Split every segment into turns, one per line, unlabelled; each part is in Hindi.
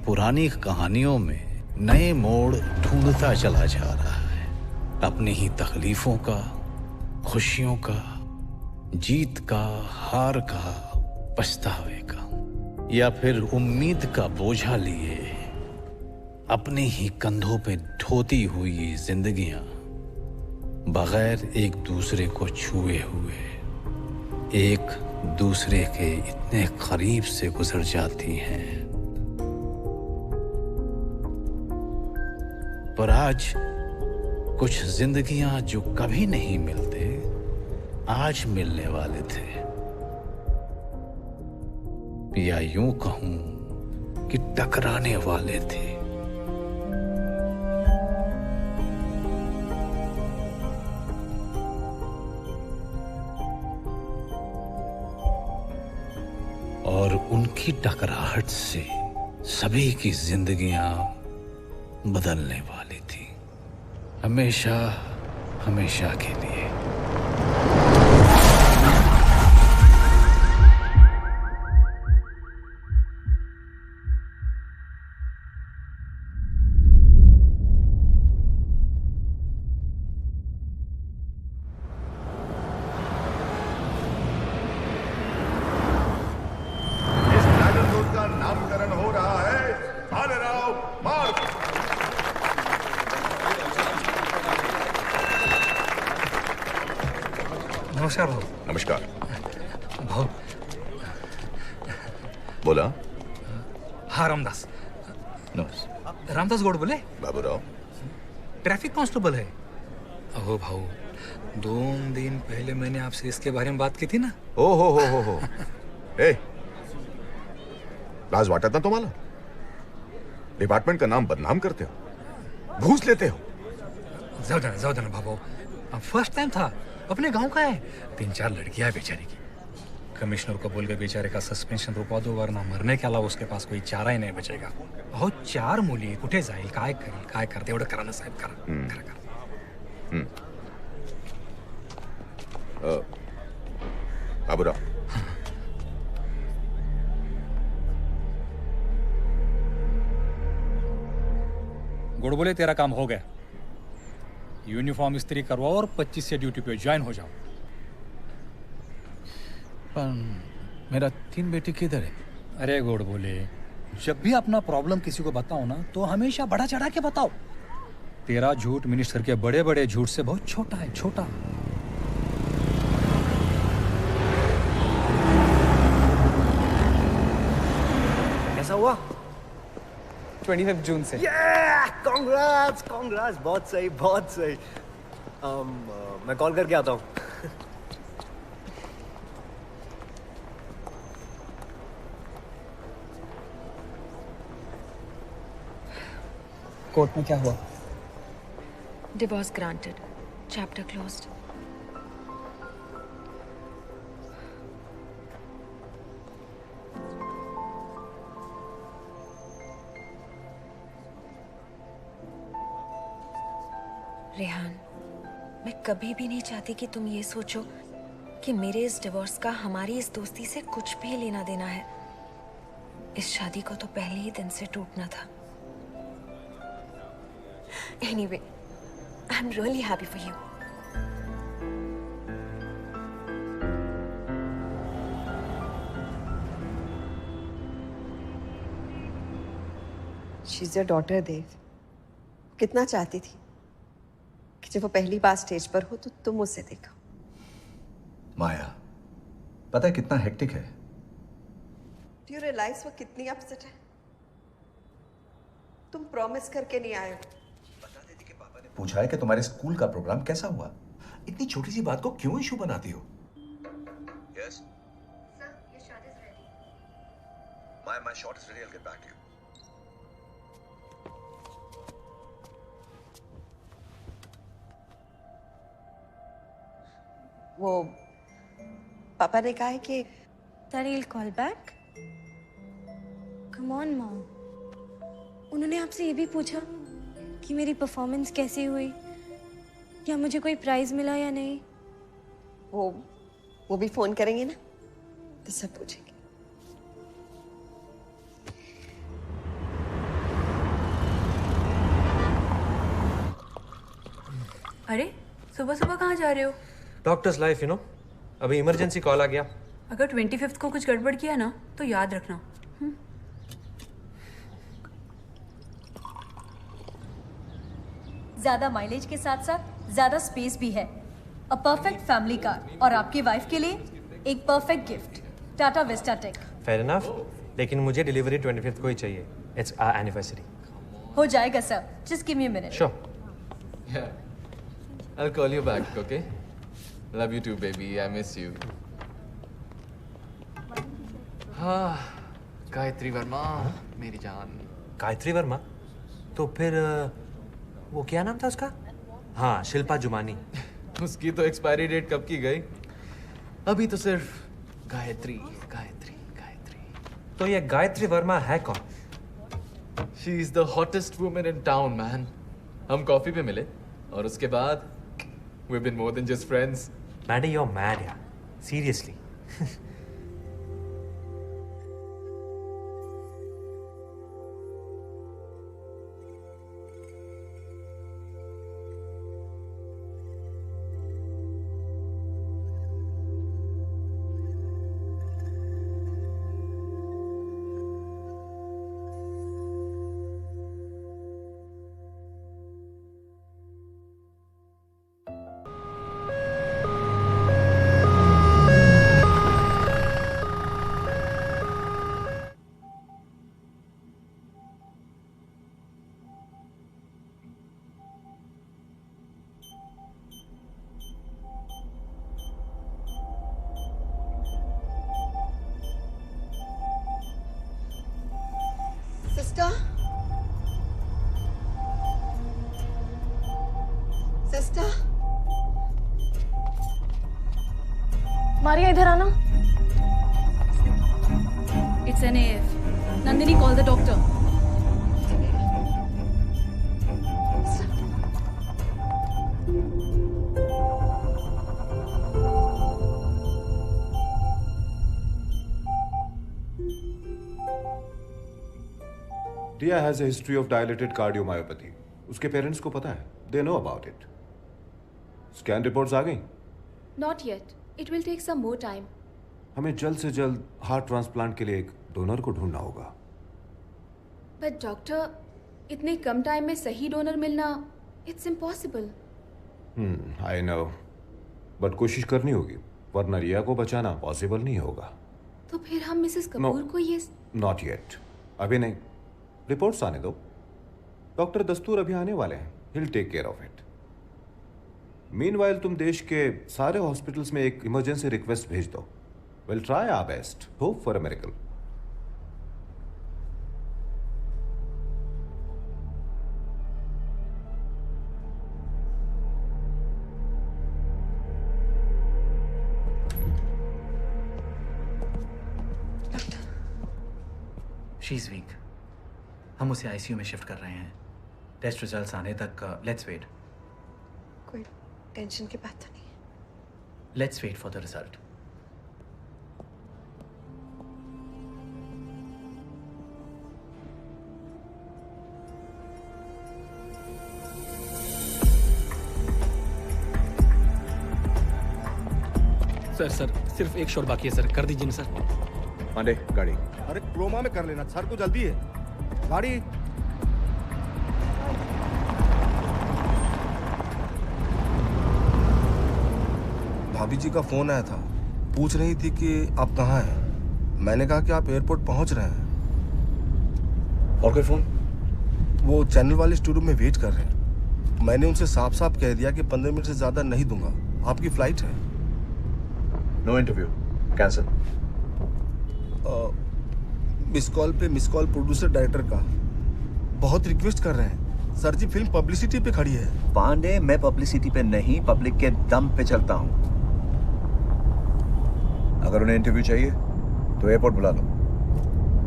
पुरानी कहानियों में नए मोड़ ढूंढता चला जा रहा है। अपनी ही तकलीफों का, खुशियों का, जीत का, हार का, पछतावे का, या फिर उम्मीद का बोझा लिए अपने ही कंधों पे ढोती हुई जिंदगियां बगैर एक दूसरे को छुए हुए एक दूसरे के इतने करीब से गुजर जाती हैं। पर आज कुछ जिंदगियां जो कभी नहीं मिलते, आज मिलने वाले थे, या यूं कहूं कि टकराने वाले थे। और उनकी टकराहट से सभी की जिंदगियां बदलने वाली थी, हमेशा हमेशा के लिए।
नमस्कार भाऊ।
नमस्कार
भाऊ।
बोला।
हाँ रामदास। रामदास गोड बोले।
बाबूराव
ट्रैफिक कांस्टेबल है। अहो भाऊ, 2 दिन पहले मैंने आपसे इसके बारे में बात की थी ना।
हो ए, लाज वाटत ना तुम्हाला? डिपार्टमेंट का नाम बदनाम करते हो, घूस लेते हो।
जाऊ दे ना भाऊ, फर्स्ट टाइम था, अपने गांव का है। 3-4 लड़कियां बेचारे की। कमिश्नर को बोल के बेचारे का सस्पेंशन रुकवा दो, वरना मरने के अलावा उसके पास कोई चारा ही नहीं बचेगा। अहो 4 मुली कुठे जाईल, काय करते एवढं करा ना साहेब, करा।
बाबूराव,
गुड़ बोले तेरा काम हो गया। यूनिफॉर्म इस्त्री करवाओ और 25 से ड्यूटी पे ज्वाइन हो जाओ।
पर मेरा 3 बेटी किधर है?
अरे गुड़ बोले, जब भी अपना प्रॉब्लम किसी को बताओ ना, तो हमेशा बढ़ा चढ़ा के बताओ। तेरा झूठ मिनिस्टर के बड़े बड़े झूठ से बहुत छोटा है, छोटा।
कैसा हुआ?
25 जून से।
कांग्रेट्स, बहुत सही। मैं कॉल करके आता हूँ।
कोर्ट में क्या हुआ?
Divorce granted, chapter closed. Rehan, मैं कभी भी नहीं चाहती कि तुम ये सोचो कि मेरे इस डिवोर्स का हमारी इस दोस्ती से कुछ भी लेना देना है। इस शादी को तो पहले ही दिन से टूटना था। Anyway, I'm really happy for you.
She's your daughter, Dev. कितना चाहती थी कि जब वो पहली बार स्टेज पर हो तो तुम उसे देखो।
माया, पता है कितना हेक्टिक है?
Do you realize वो कितनी अपसेट है? तुम प्रॉमिस करके नहीं आए हो।
बता देती कि पापा ने पूछा है कि तुम्हारे स्कूल का प्रोग्राम कैसा हुआ। इतनी छोटी सी बात को क्यों इशू बनाती हो? Yes.
Sir, your shot is ready.
My shot is ready. I'll get back to you.
वो पापा ने कहा है कि
Daddy will call back. Come on, Mom. उन्होंने आपसे ये भी पूछा कि मेरी परफॉर्मेंस कैसी हुई, या मुझे कोई प्राइज मिला या नहीं।
वो भी फोन करेंगे ना, तो सब पूछेंगे।
अरे सुबह सुबह कहाँ जा रहे हो?
डॉक्टर्स लाइफ यू नो, अभी इमरजेंसी कॉल आ गया।
अगर 25th को कुछ गड़बड़ किया ना तो याद रखना।
ज्यादा माइलेज के साथ साथ ज्यादा स्पेस भी है। अ परफेक्ट फैमिली कार और आपकी वाइफ के लिए एक perfect gift. Tata Vista Tech.
Fair enough, लेकिन मुझे डिलीवरी 25th को ही चाहिए। It's our anniversary.
हो जाएगा sir, just give me a minute.
Sure.
I'll call you back, okay? Love you too, baby. I miss you. हाँ, गायत्री वर्मा, मेरी जान।
गायत्री वर्मा? तो फिर वो क्या नाम था उसका? हाँ, शिल्पा जुमानी।
उसकी तो एक्सपायरी डेट कब की गई? अभी तो सिर्फ गायत्री, गायत्री, गायत्री।
तो ये गायत्री वर्मा है कौन?
She is the hottest woman in town, man. हम कॉफी पे मिले और उसके बाद we've been more than just friends.
Maddy, you're mad यार. Seriously.
सिस्टर, सिस्टर,
मारिया इधर आना।
It's an AF. Nandini, call the doctor.
Dia has a history of dilated cardiomyopathy. उसके पेरेंट्स को पता है. They know about it. Scan reports आ गई?
Not yet. It will take some more time.
हमें जल्द से जल्द हार्ट ट्रांसप्लांट के लिए एक डोनर को ढूंढना होगा.
But doctor, इतने कम टाइम में सही डोनर मिलना, it's impossible.
I know. But कोशिश करनी होगी, वरना रिया को बचाना पॉसिबल नहीं होगा.
तो फिर हम मिसेस कपूर को ये...
Not yet. अभी नहीं. रिपोर्ट्स आने दो. डॉक्टर दस्तूर अभी आने वाले हैं. He'll take care of it. Meanwhile, तुम देश के सारे हॉस्पिटल्स में एक इमरजेंसी रिक्वेस्ट भेज दो. We'll try our best. Hope for a miracle.
She is weak. हम उसे आईसीयू में शिफ्ट कर रहे हैं. टेस्ट रिजल्ट्स आने तक लेट्स वेट.
कोई टेंशन की बात तो नहीं है.
Let's wait for the result.
Sir सिर्फ एक शॉट बाकी है सर, कर दीजिए ना सर.
पांडे, गाड़ी.
अरे क्रोमा में कर लेना सर को जल्दी है. गाड़ी. भाभी जी का फोन आया था, पूछ रही थी कि आप कहाँ हैं. मैंने कहा कि आप एयरपोर्ट पहुंच रहे हैं.
और कोई फोन?
वो चैनल वाले स्टूडियो में वेट कर रहे हैं. मैंने उनसे साफ साफ कह दिया कि 15 मिनट से ज्यादा नहीं दूंगा. आपकी फ्लाइट है.
No interview, cancel.
Miss call पे मिस कॉल प्रोड्यूसर डायरेक्टर का. बहुत रिक्वेस्ट कर रहे हैं सर जी. फिल्म पब्लिसिटी पे खड़ी है.
पांडे, मैं पब्लिसिटी पे नहीं, पब्लिक के दम पे चलता हूं. अगर उन्हें इंटरव्यू चाहिए तो एयरपोर्ट बुला लो.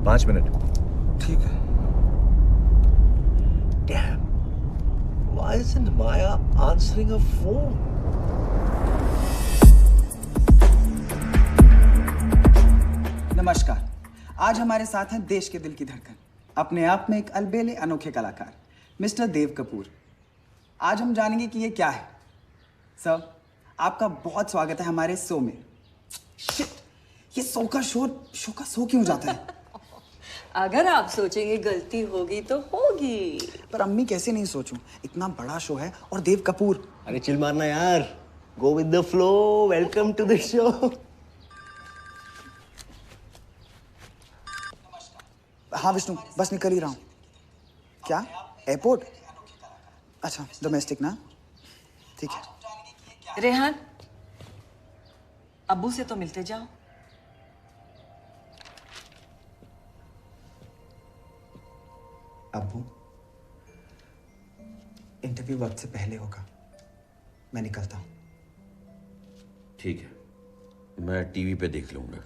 5 मिनट.
ठीक है.
Damn. Why isn't Maya answering her phone?
नमस्कार. आज हमारे साथ हैं देश के दिल की धड़कन, अपने आप में एक अलबेले अनोखे कलाकार मिस्टर देव कपूर. आज हम जानेंगे कि ये क्या है, सर, आपका बहुत स्वागत है हमारे शो में। शिट, ये शो का शो क्यों जाता है?
अगर आप सोचेंगे गलती होगी तो होगी।
पर अम्मी कैसे नहीं सोचूं? इतना बड़ा शो है और देव कपूर।
अरे चिल मारना यार, go with the flow. Welcome to the show.
हाँ विष्णु, बस निकल ही रहा हूँ। क्या एयरपोर्ट? अच्छा, डोमेस्टिक ना, ठीक है।
रेहान, अब्बू से तो मिलते जाओ।
अब्बू, इंटरव्यू वक्त से पहले होगा, मैं निकलता हूँ।
ठीक है, मैं टीवी पे देख लूंगा।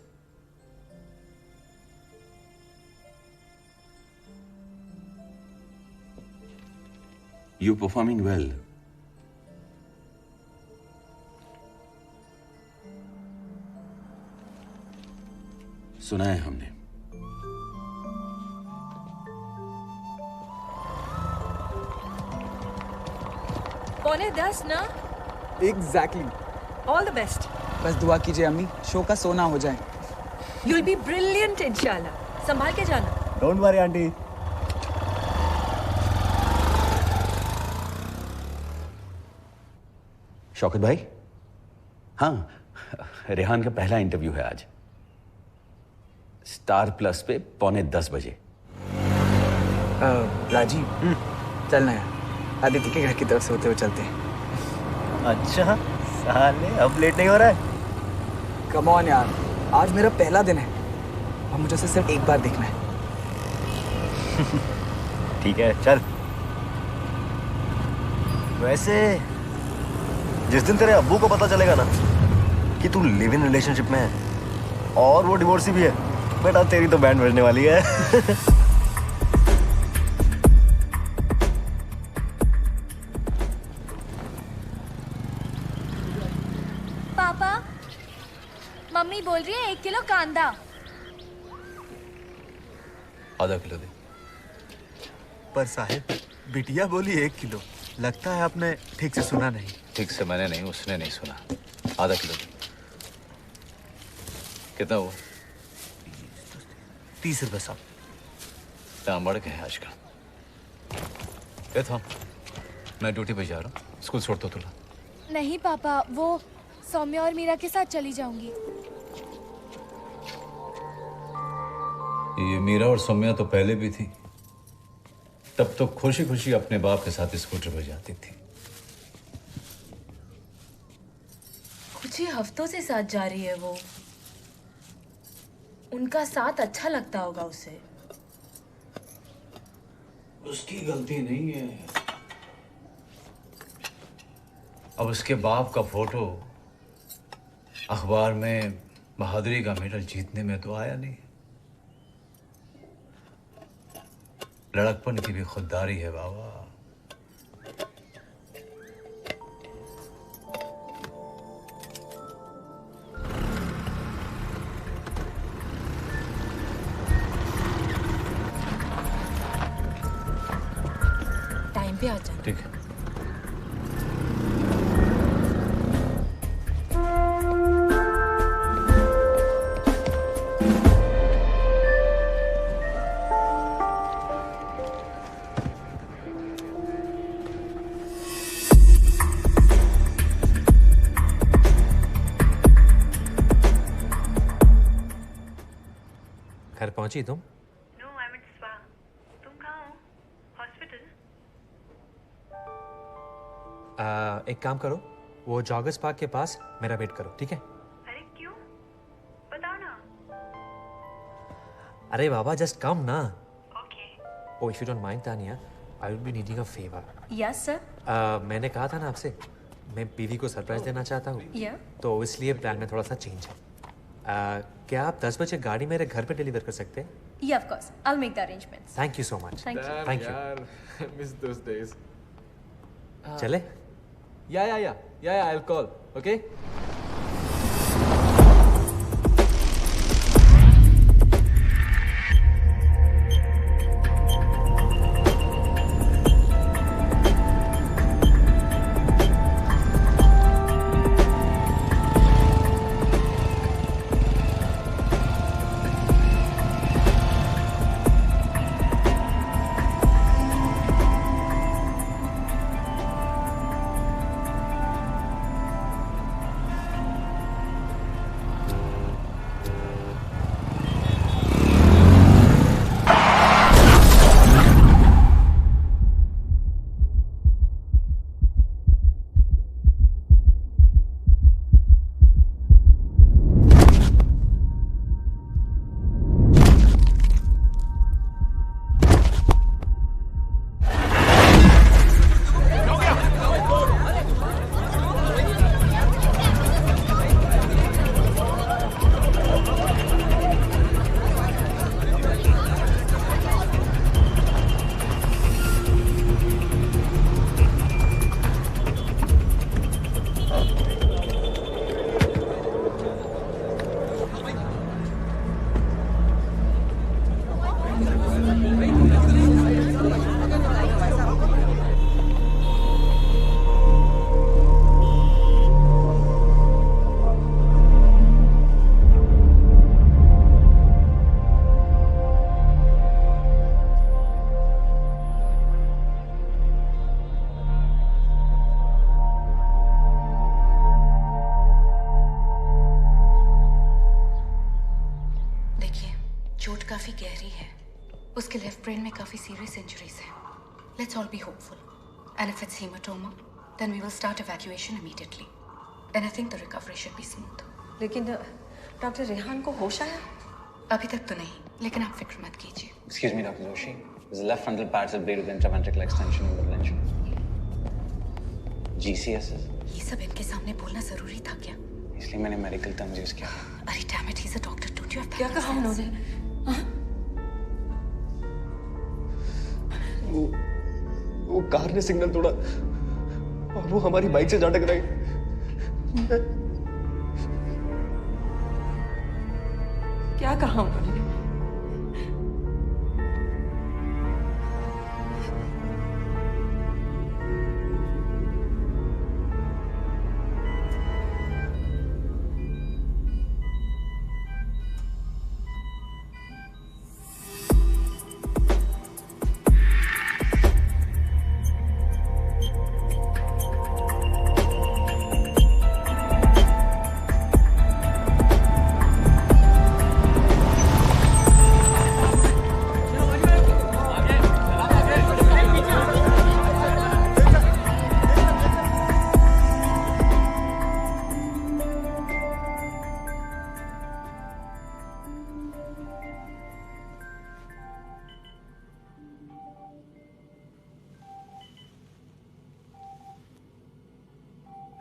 You're performing well. सुना है हमने।
पौने 10 ना?
एग्जैक्टली।
All the best.
बस दुआ कीजिए अम्मी, शो का सोना हो जाए।
You'll be brilliant इंशाल्लाह। संभाल के जाना।
Don't worry aunty.
शौकत भाई, हाँ, रेहान का पहला इंटरव्यू है आज, स्टार प्लस पे 9:45 बजे।
राजीव, चलना यार, आदित्य के घर की तरफ से होते हुए चलते हैं।
अच्छा साले, अब लेट नहीं हो रहा है?
कम ऑन यार, आज मेरा पहला दिन है और मुझे उसे सिर्फ एक बार देखना है।
ठीक है, चल। वैसे जिस दिन तेरे अब्बू को पता चलेगा ना कि तू लिव इन रिलेशनशिप में है और वो डिवोर्सी भी है, बेटा तेरी तो बैंड बजने वाली है।
पापा, मम्मी बोल रही है 1 किलो कांदा।
आधा किलो दे।
पर साहिब, बिटिया बोली 1 किलो। लगता है आपने ठीक से सुना नहीं।
ठीक से मैंने नहीं, उसने नहीं सुना। आधा किलो दे। कितना हुआ?
30 रुपए साहब।
दाम बढ़ गए आज का। ये था, मैं ड्यूटी पे जा रहा हूँ, स्कूल छोड़ दो तुला।
नहीं पापा, वो सौम्या और मीरा के साथ चली जाऊंगी।
ये मीरा और सौम्या तो पहले भी थी, तब तो खुशी खुशी अपने बाप के साथ स्कूटर पर जाती थी।
कुछ ही हफ्तों से साथ जा रही है वो। उनका साथ अच्छा लगता होगा उसे।
उसकी गलती नहीं है। अब उसके बाप का फोटो अखबार में बहादुरी का मेडल जीतने में तो आया नहीं। लड़कपन की भी खुददारी है बाबा।
टाइम पे आ जाना।
ठीक है।
घर पहुंची तुम?
No, I am at spa. तुम कहाँ हो? हॉस्पिटल?
एक काम करो, वो जॉगर्स पार्क के पास मेरा वेट करो, ठीक है?
अरे क्यों? बताओ ना।
अरे बाबा, जस्ट कम ना।
Okay.
Oh, if you don't mind Tania, I will be needing a favour.
Yes sir.
मैंने कहा था ना आपसे, मैं बीवी को सरप्राइज देना चाहता हूँ।
या।
तो इसलिए प्लान में थोड़ा सा चेंज है। क्या आप 10 बजे गाड़ी मेरे घर पे डिलीवर कर सकते हैं?
Yeah, of course. I'll make the arrangements.
Thank you so much.
Thank you.
Thank you.
यार, I miss those days.
चले?
Yeah, I'll call. Okay?
चोट काफी गहरी है। उसके लेफ्ट ब्रेन में काफी सीरियस इंजरीज हैं। Let's all be hopeful and if it's haematoma then we will start evacuation immediately and I think the recovery should be smooth.
लेकिन डॉक्टर रेहान को होश आया?
अभी तक तो नहीं, लेकिन आप फिक्र मत कीजिए।
Excuse me, Dr. Joshi. His left frontal parietal bleed with intraventricular extension and prevention. GCSs?
ये सब इनके सामने बोलना जरूरी था क्या?
इसलिए मैंने मेडिकल टर्म्स यूज किया।
अरे damn it, he is a doctor, don't you have
क्या कहा उन्होंने?
वो कार ने सिग्नल तोड़ा और वो हमारी बाइक से जा टकराई।
क्या कहा उन्होंने?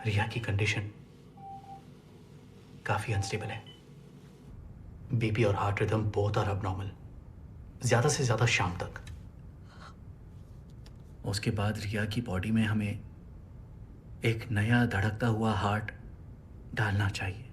रिया की कंडीशन काफी अनस्टेबल है। बीपी और heart rhythm both are abnormal, ज्यादा से ज्यादा शाम तक। उसके बाद रिया की बॉडी में हमें एक नया धड़कता हुआ हार्ट डालना चाहिए।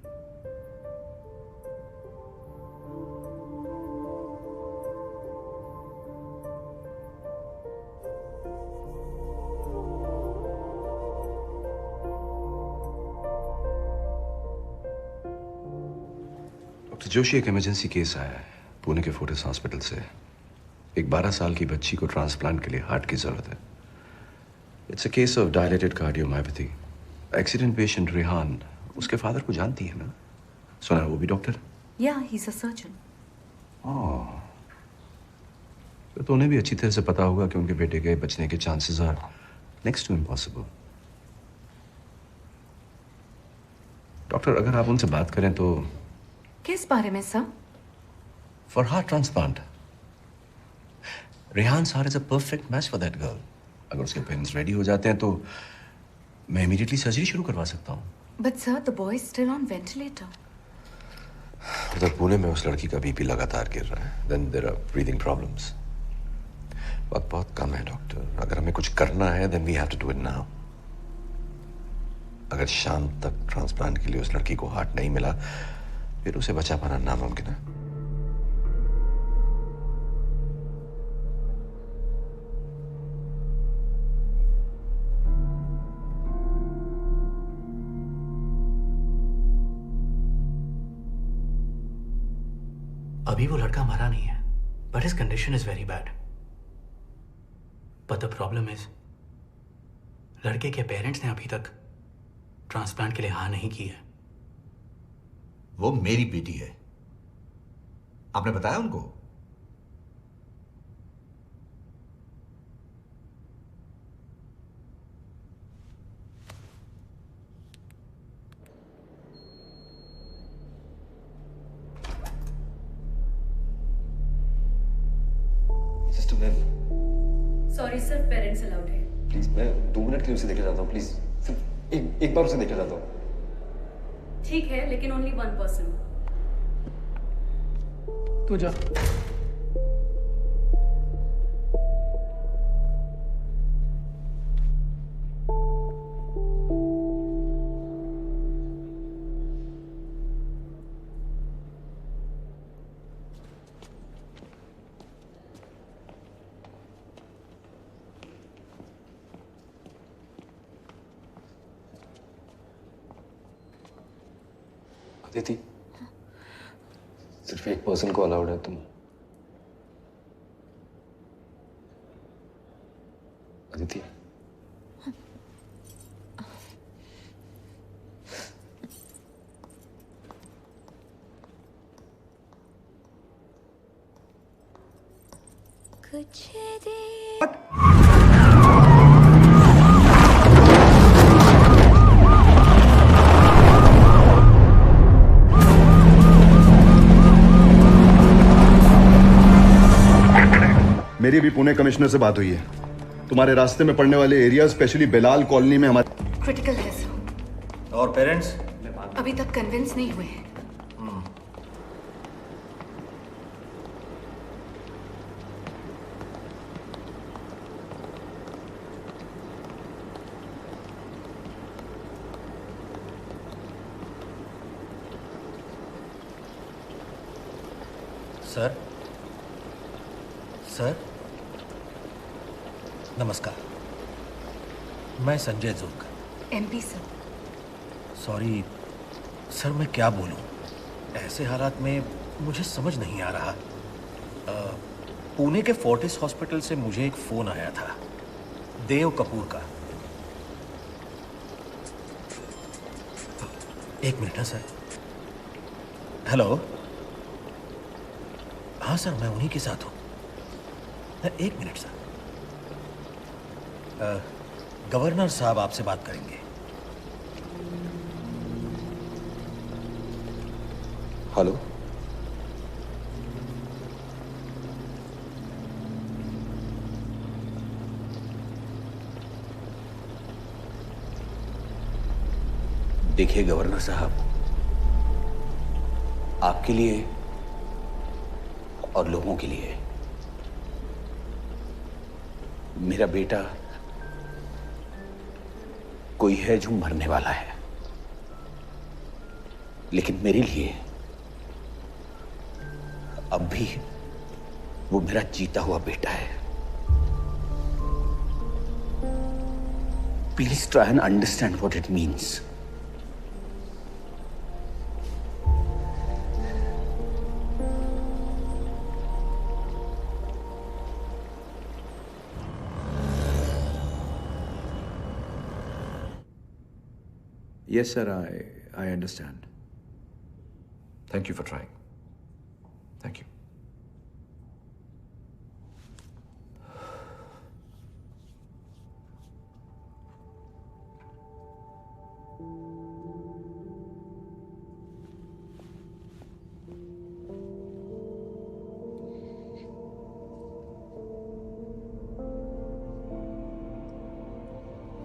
डॉक्टर जोशी, एक इमरजेंसी केस आया है पुणे के फोर्टिस हॉस्पिटल से। एक 12 साल की बच्ची को ट्रांसप्लांट के लिए हार्ट की जरूरत है। It's a case of dilated cardiomyopathy. Accident patient Rehan उसके फादर को जानती है ना? सुना वो भी डॉक्टर?
या ही इज अ सर्जन।
तो उन्हें भी अच्छी तरह से पता होगा कि उनके बेटे के बचने के chances are next to impossible. Doctor, अगर आप उनसे बात करें तो।
किस बारे में sir?
For heart transplant. Rehan's heart is a perfect match for that girl. अगर उसके पेरेंट्स रेडी हो जाते हैं तो मैं इमीडिएटली सर्जरी शुरू करवा सकता हूँ।
But sir, the boy is still on ventilator.
उधर पुणे में उस लड़की का बीपी लगातार गिर रहा है। Then there are breathing problems. वक्त बहुत कम है डॉक्टर। अगर हमें कुछ करना है then we have to do it now. अगर शाम तक ट्रांसप्लांट के लिए उस लड़की को हार्ट नहीं मिला फिर उसे बचा पाना नामुमकिन है।
अभी वो लड़का मरा नहीं है, but his condition is very bad. But the problem is लड़के के पेरेंट्स ने अभी तक ट्रांसप्लांट के लिए हाँ नहीं की है।
वो मेरी बेटी है। आपने बताया उनको?
Sister ma'am,
sorry sir, parents allowed है।
प्लीज, मैं 2 मिनट के लिए उसे देखना चाहता हूँ। प्लीज सिर्फ एक बार उसे देखना चाहता हूँ।
ठीक है, लेकिन ओनली 1 पर्सन।
तू जा।
अदिति, सिर्फ एक पर्सन को अलाउड है। तुम अदिति,
कुछ देर
मेरी भी पुणे कमिश्नर से बात हुई है। तुम्हारे रास्ते में पड़ने वाले एरिया, स्पेशली बेलाल कॉलोनी में हमारे
क्रिटिकल है सर।
और पेरेंट्स
अभी तक कन्विंस नहीं हुए हैं।
सर, सर, नमस्कार। मैं संजय जोग।
MP sir.
सॉरी सर, मैं क्या बोलूं, ऐसे हालात में मुझे समझ नहीं आ रहा। पुणे के फोर्टिस हॉस्पिटल से मुझे एक फोन आया था देव कपूर का। एक मिनट ना सर। हेलो, हाँ सर, मैं उन्हीं के साथ हूँ। एक मिनट सर। गवर्नर साहब आपसे बात करेंगे।
हेलो,
देखिए गवर्नर साहब, आपके लिए और लोगों के लिए मेरा बेटा कोई है जो मरने वाला है, लेकिन मेरे लिए अब भी वो मेरा जीता हुआ बेटा है। Please try and understand what it means.
Yes, sir, I understand. Thank you for trying. Thank you.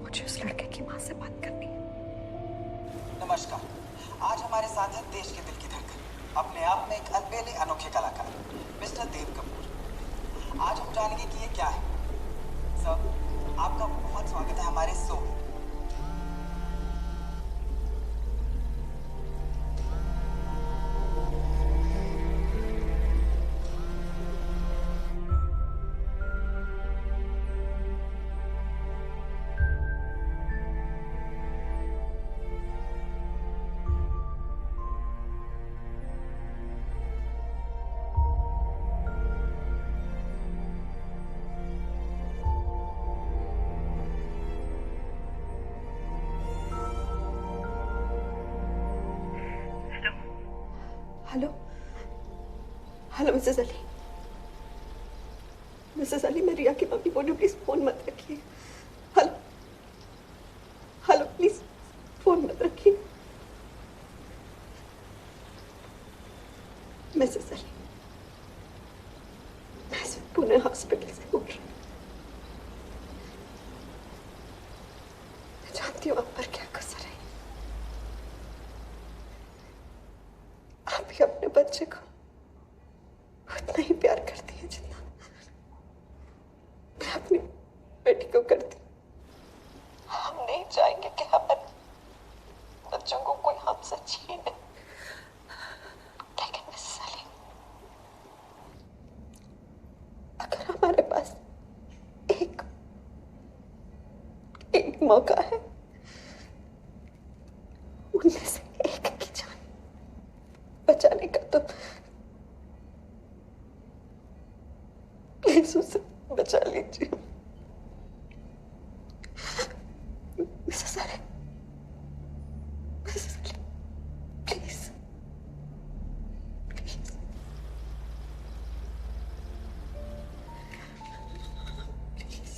मुझे उस लड़के की माँ से बात करनी है। नमस्कार, आज हमारे साथ है देश के दिल की धड़कन, अपने आप में एक अलबेले अनोखे कलाकार मिस्टर देव कपूर। आज हम जानेंगे कि ये क्या है। सर, आपका बहुत स्वागत है हमारे शो में।
Hello, hello Mrs Ali. Mrs Ali, मैं रिया की मम्मी बोल रही हूँ, प्लीज फोन मत रखिए। हेलो, हेलो, प्लीज फोन मत रखिए। मिसेस अली, मैं पुणे हॉस्पिटल से बोल रही हूँ। मैं जानती हूँ आप पर क्या कसर है। आप भी अपने बच्चे को उतना ही प्यार करती है जितना मैं अपनी बेटी को करती। हम नहीं चाहेंगे कि हमारे बच्चों को कोई हमसे छीने, लेकिन मिसेस अली, अगर हमारे पास एक मौका है, उनमें से एक की जान प्लीज उसे बचा लीजिए। Mrs Ali, Mrs Ali, please please. Please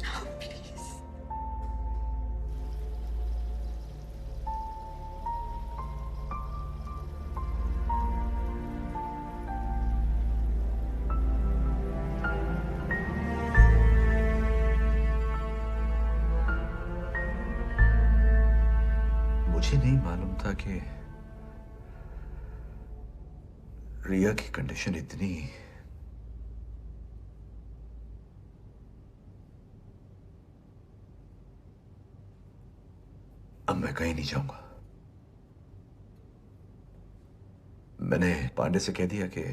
हाँ प्लीज।
मुझे नहीं मालूम था कि रिया की कंडीशन इतनी अब मैं कहीं नहीं जाऊंगा। मैंने पांडे से कह दिया कि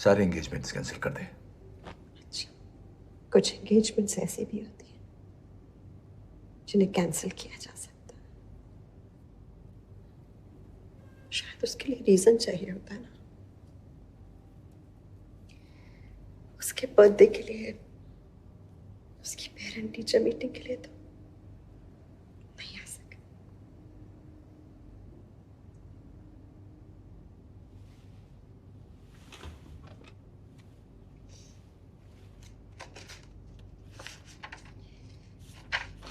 सारे एंगेजमेंट्स कैंसिल कर दे।
कुछ एंगेजमेंट्स ऐसी भी होती हैं जिन्हें कैंसिल किया जा सकता है। शायद उसके लिए रीजन चाहिए होता है ना। उसके बर्थडे के लिए, उसकी पेरेंट टीचर मीटिंग के लिए तो नहीं आ सके।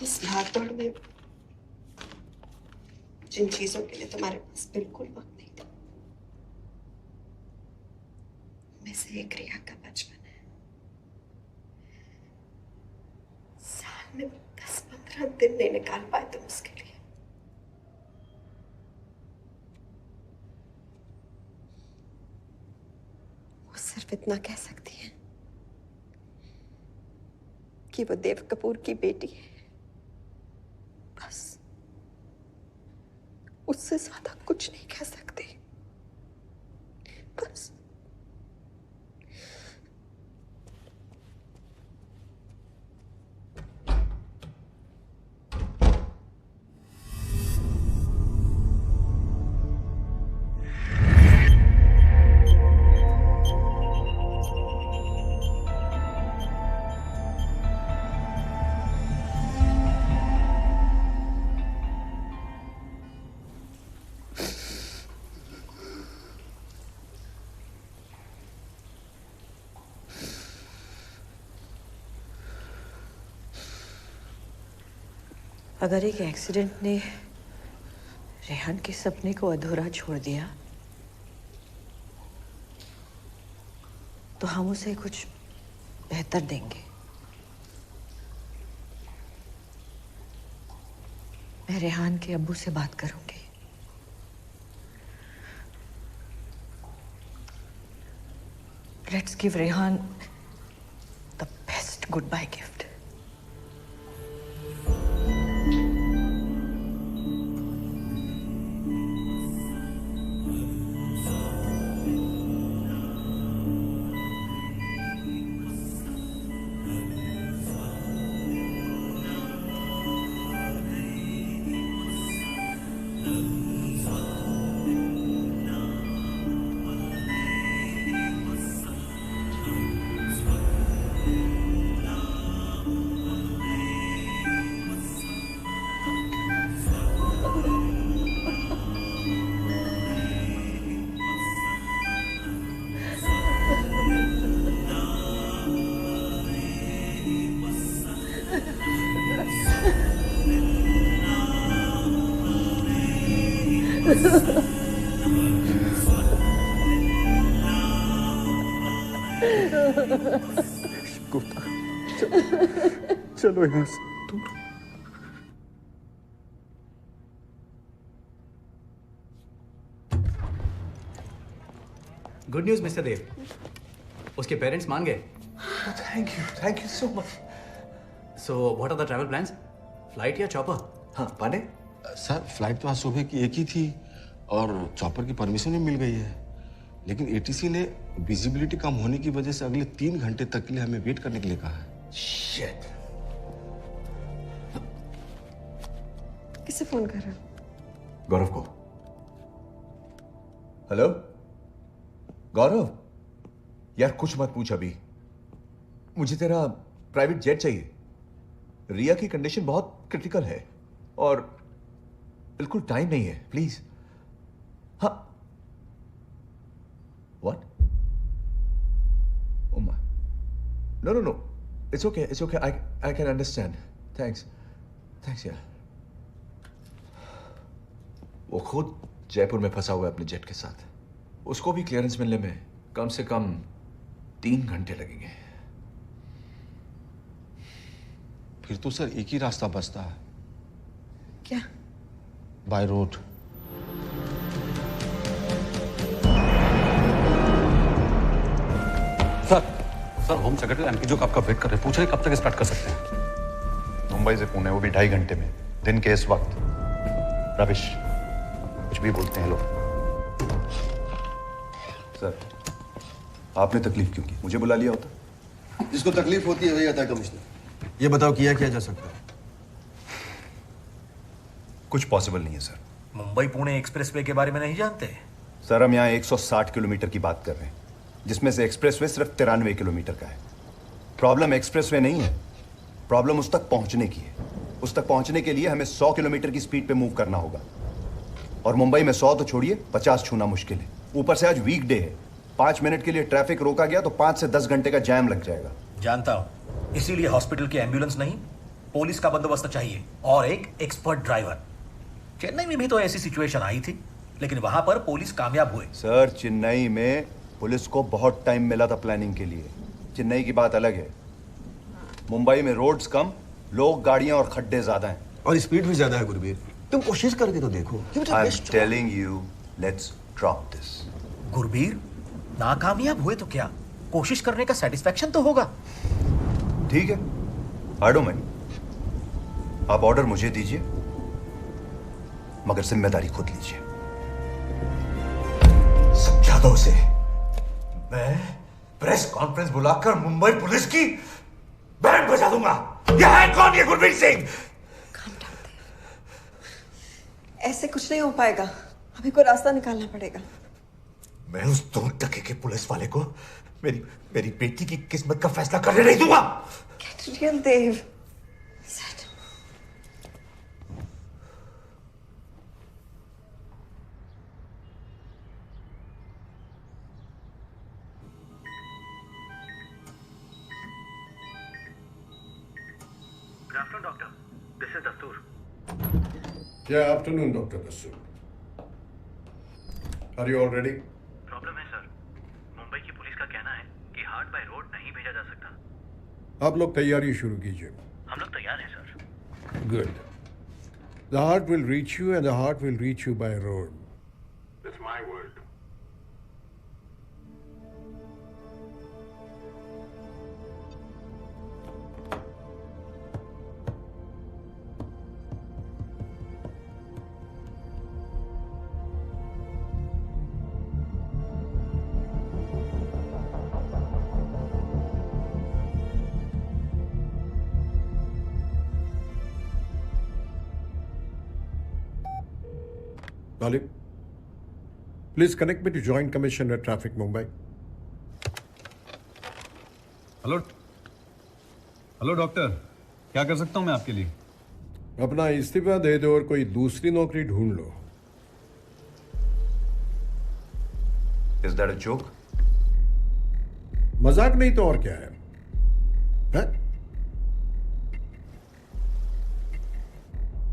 इस भागदौड़ में जिन चीजों के लिए तुम्हारे पास बिल्कुल वक्त नहीं था, में से एक रिया का बचपन है। साल में 10-15 दिन नहीं निकाल पाए तुम उसके लिए। वो सिर्फ इतना कह सकती है कि वो देव कपूर की बेटी है, बस। उससे ज्यादा कुछ नहीं कह सकते, बस।
अगर एक एक्सीडेंट ने रेहान के सपने को अधूरा छोड़ दिया तो हम उसे कुछ बेहतर देंगे। मैं रेहान के अब्बू से बात करूंगी। Let's give Rehan the best goodbye gift.
चलो यहाँ से दूर।
गुड न्यूज मिस्टर देव, उसके पेरेंट्स मान गए।
Thank you so much.
So what are the travel plans? Flight या चॉपर?
हाँ पांडे
सर, फ्लाइट तो आज सुबह की एक ही थी और चॉपर की परमिशन भी मिल गई है, लेकिन एटीसी ने विजिबिलिटी कम होने की वजह से अगले 3 घंटे तक के लिए हमें वेट करने के लिए कहा है।
शिट।
किसे फोन कर रहा?
गौरव को। हेलो गौरव,
यार कुछ मत पूछ अभी, मुझे तेरा प्राइवेट जेट चाहिए। रिया की कंडीशन बहुत क्रिटिकल है और बिल्कुल टाइम नहीं है, प्लीज। हाँ, what? Oh my, no no no, it's okay, I can understand. Thanks यार। वो खुद जयपुर में फंसा हुआ है अपने जेट के साथ, उसको भी क्लियरेंस मिलने में कम से कम 3 घंटे लगेंगे।
फिर तो सर एक ही रास्ता बचता है।
क्या?
By road.
Sir home secretary MP जो आपका वेट कर रहे हैं, पूछ रहे कब तक स्टार्ट कर सकते हैं।
मुंबई से पुणे, वो भी 2.5 घंटे में, दिन के इस वक्त। रविश, कुछ भी बोलते हैं लोग।
सर, आपने तकलीफ क्यों की? मुझे बुला लिया होता।
जिसको तकलीफ होती है वही आता है कमिश्नर। ये बताओ किया क्या जा सकता है?
कुछ पॉसिबल नहीं है सर।
मुंबई पुणे एक्सप्रेसवे के बारे में नहीं जानते?
सर, हम यहाँ 160 किलोमीटर की बात कर रहे हैं, जिसमें से एक्सप्रेसवे सिर्फ 93 किलोमीटर का है। प्रॉब्लम एक्सप्रेसवे नहीं है, प्रॉब्लम उस तक पहुंचने की है। उस तक पहुंचने के लिए हमें 100 किलोमीटर की स्पीड पे मूव करना होगा, और मुंबई में 100 तो छोड़िए, 50 छूना मुश्किल है। ऊपर से आज वीकडे है, 5 मिनट के लिए ट्रैफिक रोका गया तो 5 से 10 घंटे का जैम लग जाएगा।
जानता हूं, इसीलिए हॉस्पिटल की एम्बुलेंस नहीं, पुलिस का बंदोबस्त चाहिए और एक एक्सपर्ट ड्राइवर। चेन्नई में भी तो ऐसी सिचुएशन आई थी, लेकिन वहां पर पुलिस कामयाब हुए।
सर, चेन्नई में पुलिस को बहुत टाइम मिला था प्लानिंग के लिए। चेन्नई की बात अलग है। मुंबई में रोड्स कम, लोग, गाड़ियां और खड्डे ज्यादा हैं,
और स्पीड भी ज्यादा है। गुरबीर, तुम कोशिश करके तो देखो।
आई am telling you, let's drop this.
Gurbir, नाकामयाब हुए तो क्या, कोशिश करने का सेटिस्फैक्शन तो होगा।
ठीक है, आई डोंट माइंड। आप ऑर्डर मुझे दीजिए, मगर जिम्मेदारी खुद लीजिए।
समझा दो उसे। मैं प्रेस कॉन्फ्रेंस बुलाकर मुंबई पुलिस की बैंड बजा दूंगा। यह है कौन, ये गुरबीर सिंह?
ऐसे कुछ नहीं हो पाएगा, हमें कोई रास्ता निकालना पड़ेगा।
मैं उस 2 टके के पुलिस वाले को मेरी बेटी की किस्मत का फैसला करने नहीं दूंगा।
Get real, Dave.
Good afternoon, doctor. This is Dastoor.
Yeah, afternoon, Dr. Dastoor. Are you all ready?
Problem है सर, मुंबई की पुलिस का कहना है कि हार्ट बाय रोड नहीं भेजा जा सकता।
आप लोग तैयारी शुरू कीजिए।
हम लोग तैयार हैं sir.
Good. The heart will reach you and the heart will reach you by road. That's my word. Talib, please connect me to Joint Commissioner Traffic Mumbai.
Hello doctor, क्या कर सकता हूँ मैं आपके लिए?
अपना इस्तीफा दे दो और कोई दूसरी नौकरी ढूंढ लो।
Is that a joke?
मजाक नहीं तो और क्या है? हैं?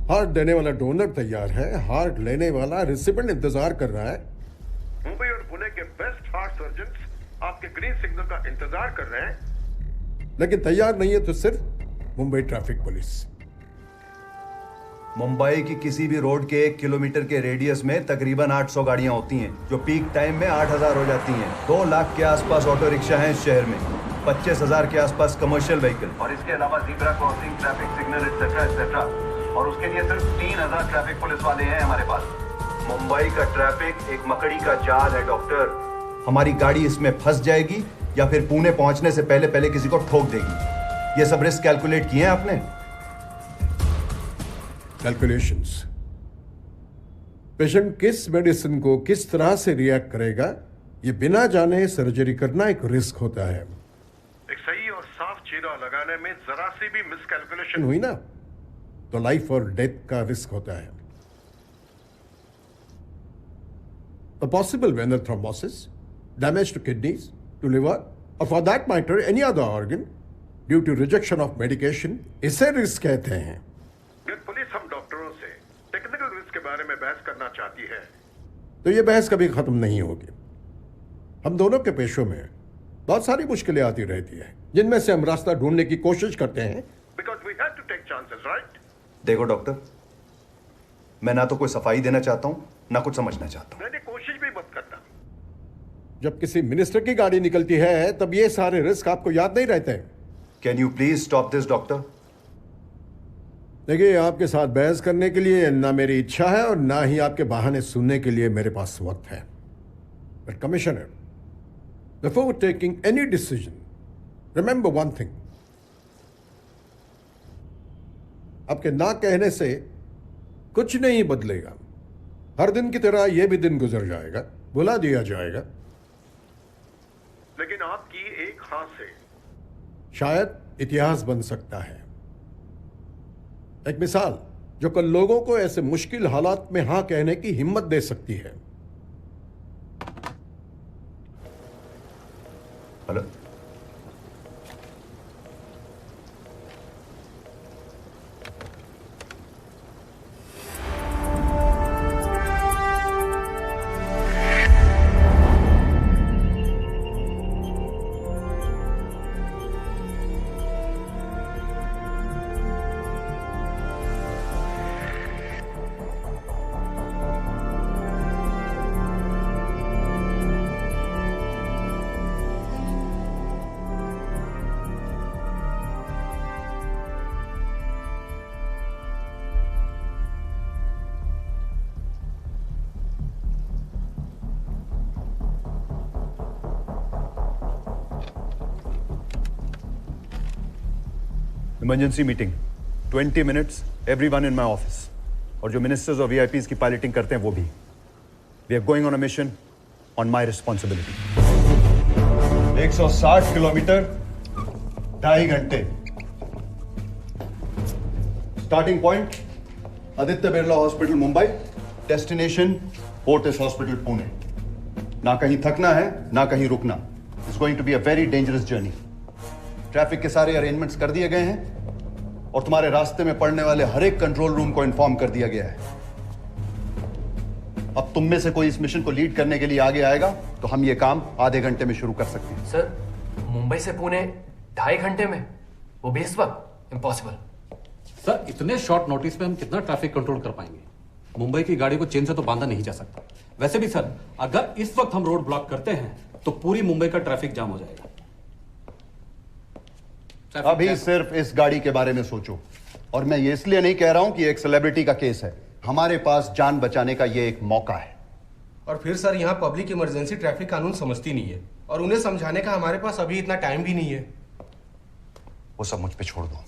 हार्ट देने वाला डोनर तैयार है, हार्ट लेने वाला रिसिपेंट इंतजार कर रहा है।
मुंबई और पुणे के बेस्ट हार्ट सर्जन्स आपके ग्रीन सिग्नल का इंतजार कर रहे हैं,
लेकिन तैयार नहीं है तो सिर्फ मुंबई ट्रैफिक पुलिस।
मुंबई की किसी भी रोड के 1 किलोमीटर के रेडियस में तकरीबन 800 गाड़ियां होती हैं, जो पीक टाइम में 8000 हो जाती हैं। 2 लाख के आसपास ऑटो रिक्शा हैं इस शहर में, 25,000 के आसपास कमर्शियल व्हीकल, और इसके अलावा zebra crossing, traffic signal etcetera etcetera. और उसके लिए सिर्फ 3000 ट्रैफिक पुलिस वाले हैं हमारे पास। मुंबई का ट्रैफिक एक मकड़ी का जाल है डॉक्टर। हमारी गाड़ी इसमें फंस जाएगी या फिर पुणे पहुंचने से पहले पहले किसी को ठोक देगी। ये सब रिस्क कैलकुलेट किए हैं आपने?
कैलकुलेशंस। पेशेंट किस मेडिसिन को किस तरह से रिएक्ट करेगा, ये बिना जाने सर्जरी करना एक रिस्क होता है।
एक सही और साफ चीरा लगाने में जरा सी भी मिसकैलकुलेशन
हुई ना तो लाइफ और डेथ का रिस्क होता है। A possible venous thrombosis, damage to kidneys, to liver, or for that matter any other organ due to rejection of medication, इसे रिस्क कहते हैं।
पुलिस हम डॉक्टरों से टेक्निकल रिस्क के बारे में बहस करना चाहती है
तो ये बहस कभी खत्म नहीं होगी। हम दोनों के पेशों में बहुत सारी मुश्किलें आती रहती है, जिनमें से हम रास्ता ढूंढने की कोशिश करते हैं।
Because we have to take chances, right?
देखो डॉक्टर, मैं ना तो कोई सफाई देना चाहता हूं ना कुछ समझना चाहता हूं।
मैंने कोशिश भी मत करता।
जब किसी मिनिस्टर की गाड़ी निकलती है तब ये सारे रिस्क आपको याद नहीं रहते हैं।
Can you please stop this doctor?
देखिए, आपके साथ बहस करने के लिए ना मेरी इच्छा है और ना ही आपके बहाने सुनने के लिए मेरे पास वक्त है। But commissioner, before taking any decision, remember one thing, आपके ना कहने से कुछ नहीं बदलेगा। हर दिन की तरह यह भी दिन गुजर जाएगा, बुला दिया जाएगा।
लेकिन आपकी एक हाथ से
शायद इतिहास बन सकता है। एक मिसाल जो कल लोगों को ऐसे मुश्किल हालात में हां कहने की हिम्मत दे सकती है।
Hello, emergency meeting 20 minutes, everyone in my office. और जो मिनिस्टर्स और वीआईपीज की पायलटिंग करते हैं वो भी। We are going on a mission on my responsibility. 160 kilometre, 2.5 घंटे। Starting point Aditya Birla hospital Mumbai, destination Fortis hospital Pune. ना कहीं थकना है ना कहीं रुकना। It's going to be a very dangerous journey. Traffic के सारे अरेंजमेंट्स कर दिए गए हैं और तुम्हारे रास्ते में पड़ने वाले हर एक कंट्रोल रूम को इन्फॉर्म कर दिया गया है। अब तुम में से कोई इस मिशन को लीड करने के लिए आगे आएगा तो हम ये काम आधे घंटे में शुरू कर सकते हैं।
सर, मुंबई से पुणे 2.5 घंटे में, वो भी इस वक्त? इम्पॉसिबल।
सर, इतने शॉर्ट नोटिस पे हम कितना ट्रैफिक कंट्रोल कर पाएंगे? मुंबई की गाड़ी को चेन से तो बांधा नहीं जा सकता। वैसे भी सर, अगर इस वक्त हम रोड ब्लॉक करते हैं तो पूरी मुंबई का ट्रैफिक जाम हो जाएगा।
अभी सिर्फ इस गाड़ी के बारे में सोचो। और मैं ये इसलिए नहीं कह रहा हूं कि एक सेलिब्रिटी का केस है। हमारे पास जान बचाने का ये एक मौका है।
और फिर सर, यहाँ पब्लिक इमरजेंसी ट्रैफिक कानून समझती नहीं है और उन्हें समझाने का हमारे पास अभी इतना टाइम भी नहीं है।
वो सब मुझ पे छोड़ दो।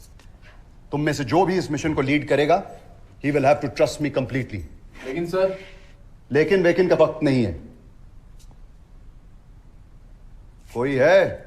तुम में से जो भी इस मिशन को लीड करेगा, he will have to trust me completely.
लेकिन सर,
लेकिन वेकिन का वक्त नहीं है। कोई है?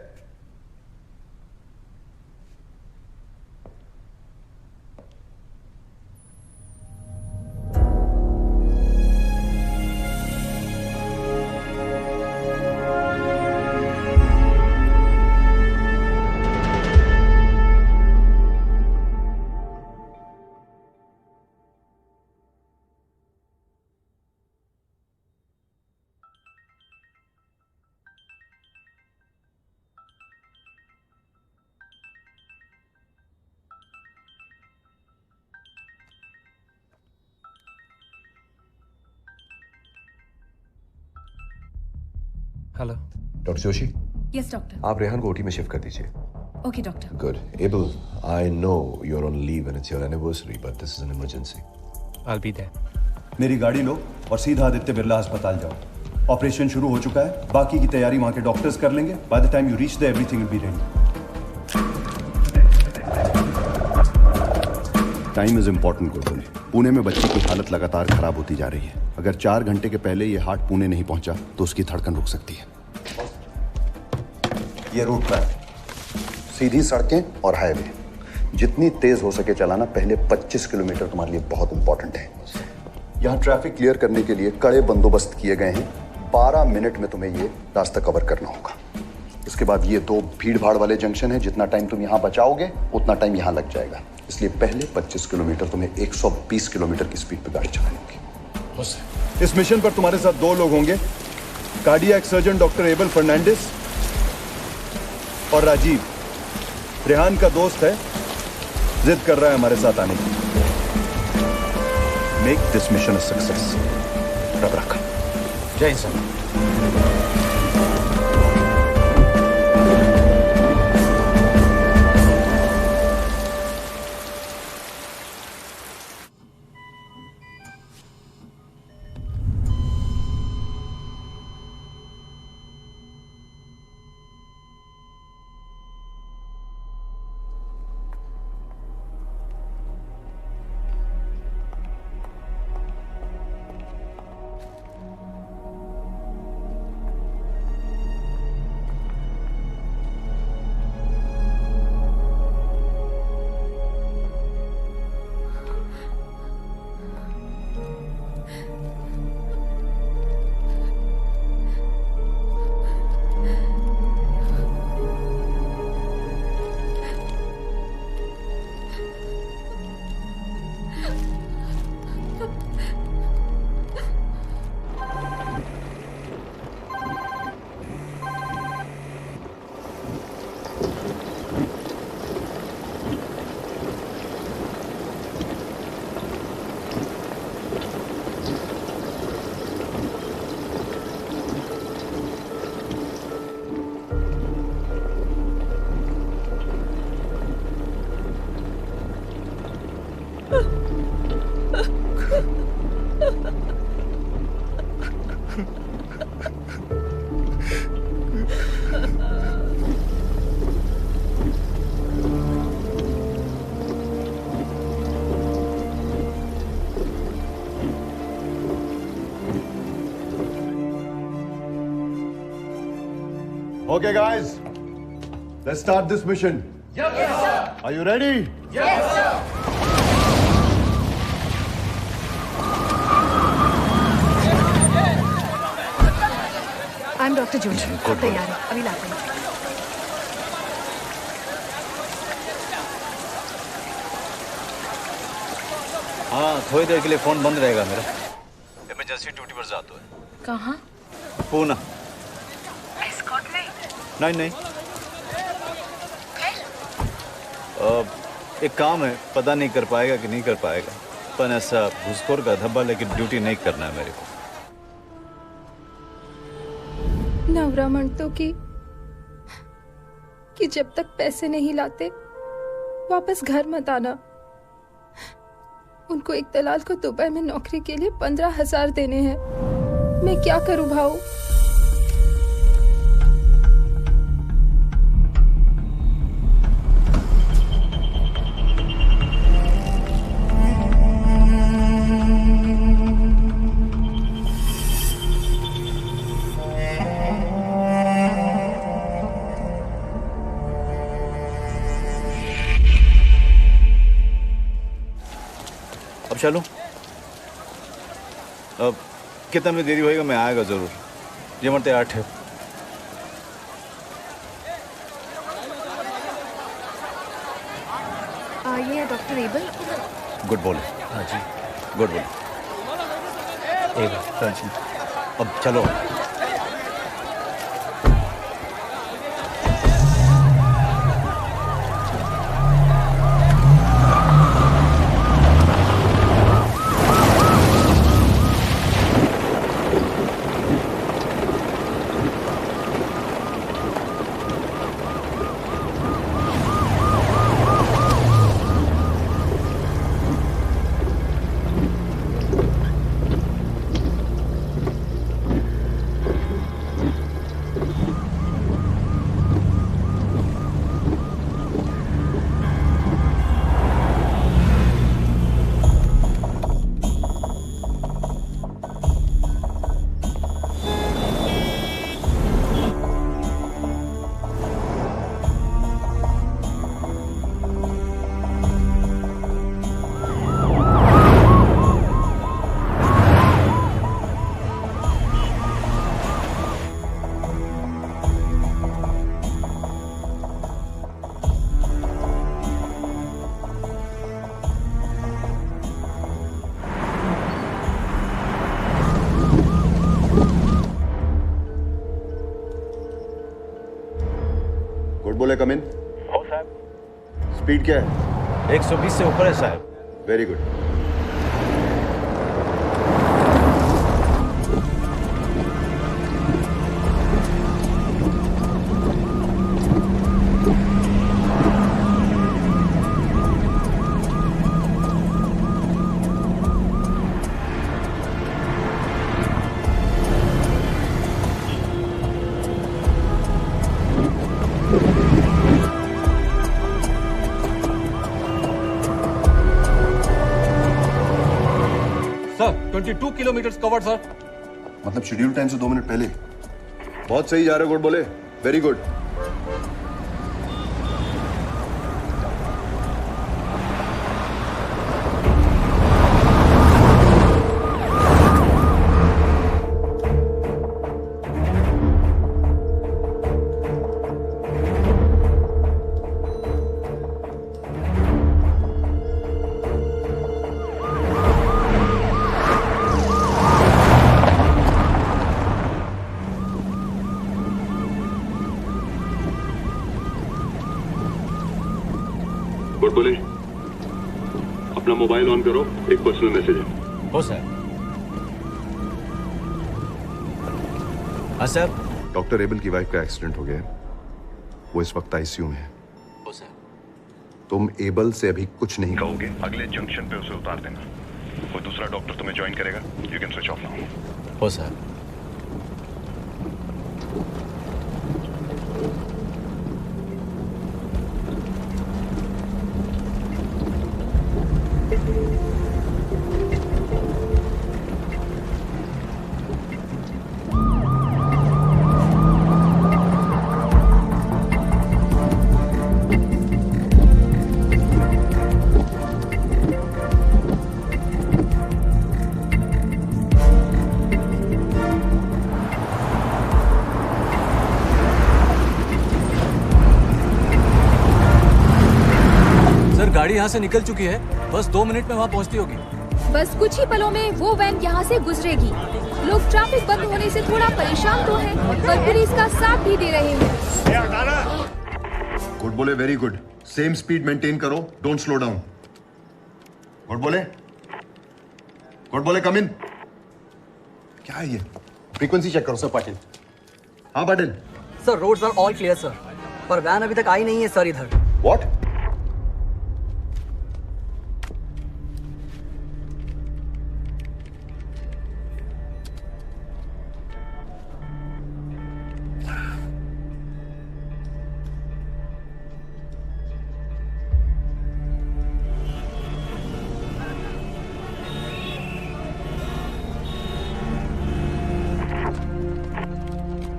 Hello doctor Joshi.
Yes doctor.
आप रेहान को ओटी में शिफ्ट कर दीजिए।
Okay doctor.
Good. Abel, I know you are on leave and it's your anniversary, but this is an emergency.
I will be there.
मेरी गाड़ी लो और सीधा आदित्य बिरला अस्पताल जाओ। ऑपरेशन शुरू हो चुका है, बाकी की तैयारी वहां के डॉक्टर्स कर लेंगे। By the time you reach there everything will be ready. Time is important Gurbul. Pune में बच्चे की हालत लगातार खराब होती जा रही है। अगर 4 घंटे के पहले ये हार्ट पुणे नहीं पहुंचा तो उसकी धड़कन रुक सकती है। ये रूट मैप, सीधी सड़कें और हाईवे, जितनी तेज हो सके चलाना। पहले 25 किलोमीटर तुम्हारे लिए बहुत इंपॉर्टेंट है। यहाँ ट्रैफिक क्लियर करने के लिए कड़े बंदोबस्त किए गए हैं। 12 मिनट में तुम्हें ये रास्ता कवर करना होगा। इसके बाद ये 2 भीड़ भाड़ वाले जंक्शन है। जितना टाइम तुम यहाँ बचाओगे उतना टाइम यहाँ लग जाएगा। इसलिए पहले 25 किलोमीटर तुम्हें 120 किलोमीटर की स्पीड पर गाड़ी चलानी होगी। इस मिशन पर तुम्हारे साथ 2 लोग होंगे, cardiac surgeon doctor Abel Fernandes और राजीव, रेहान का दोस्त है, जिद कर रहा है हमारे साथ आने की। Make this mission a success. रब रखा।
जय Hind sir.
Okay, guys, let's start this mission.
Yes, sir.
Are you ready?
Yes, sir.
I'm Dr. Joshi. आप तैयार हैं? अभी लाते हैं।
हाँ, थोड़ी देर के लिए फोन बंद रहेगा मेरा। इमरजेंसी ड्यूटी पर जाता है।
कहाँ?
पूना।
एस्कॉर्ट में?
नहीं। एक काम है, पता नहीं कर पाएगा कि नहीं कर पाएगा, पर ऐसा घुसखोर का धब्बा, लेकिन ड्यूटी नहीं करना है मेरे को।
नवरा मंटो कि जब तक पैसे नहीं लाते वापस घर मत आना। उनको एक दलाल को दुबई में नौकरी के लिए 15,000 देने हैं। मैं क्या करूं भाऊ?
अब चलो। अब कितना में देरी होएगा, मैं आएगा जरूर। ये मरते 8 है।
ये है डॉक्टर एबल।
गुड बोले।
हाँ जी,
गुड बोले।
हाँ जी।
अब चलो। हो साहब।
स्पीड क्या है?
120 से ऊपर है साहब।
Very good.
Sir 22 kilometre covered sir.
मतलब शेड्यूल टाइम से 2 मिनट पहले। बहुत सही जा रहे हो गुड बोले। Very good.
गुड बोले, अपना मोबाइल ऑन करो, एक पर्सनल मैसेज है।
हो सर। हाँ सर।
डॉक्टर एबल की वाइफ का एक्सीडेंट हो गया है, वो इस वक्त आईसीयू में है।
हो सर।
तुम एबल से अभी कुछ नहीं
कहोगे, अगले जंक्शन पे उसे उतार देना। कोई दूसरा डॉक्टर तुम्हें ज्वाइन करेगा। You can switch off now.
हो सर।
गाड़ी यहाँ से निकल चुकी है, बस 2 मिनट में वहाँ पहुँचती होगी।
बस कुछ ही पलों में वो वैन यहाँ से गुजरेगी। लोग ट्रैफिक बंद होने से थोड़ा परेशान तो हैं, पर पुलिस का साथ भी दे रहे हैं।
Godbole, very good. Same speed maintain करो, don't slow down. Godbole, Godbole, come in. क्या है ये? फ्रीक्वेंसी चेक करो।
सर पाटिल।
हाँ Patil.
Sir roads are all clear sir, पर वैन अभी तक आई नहीं है सर इधर।
व्हाट?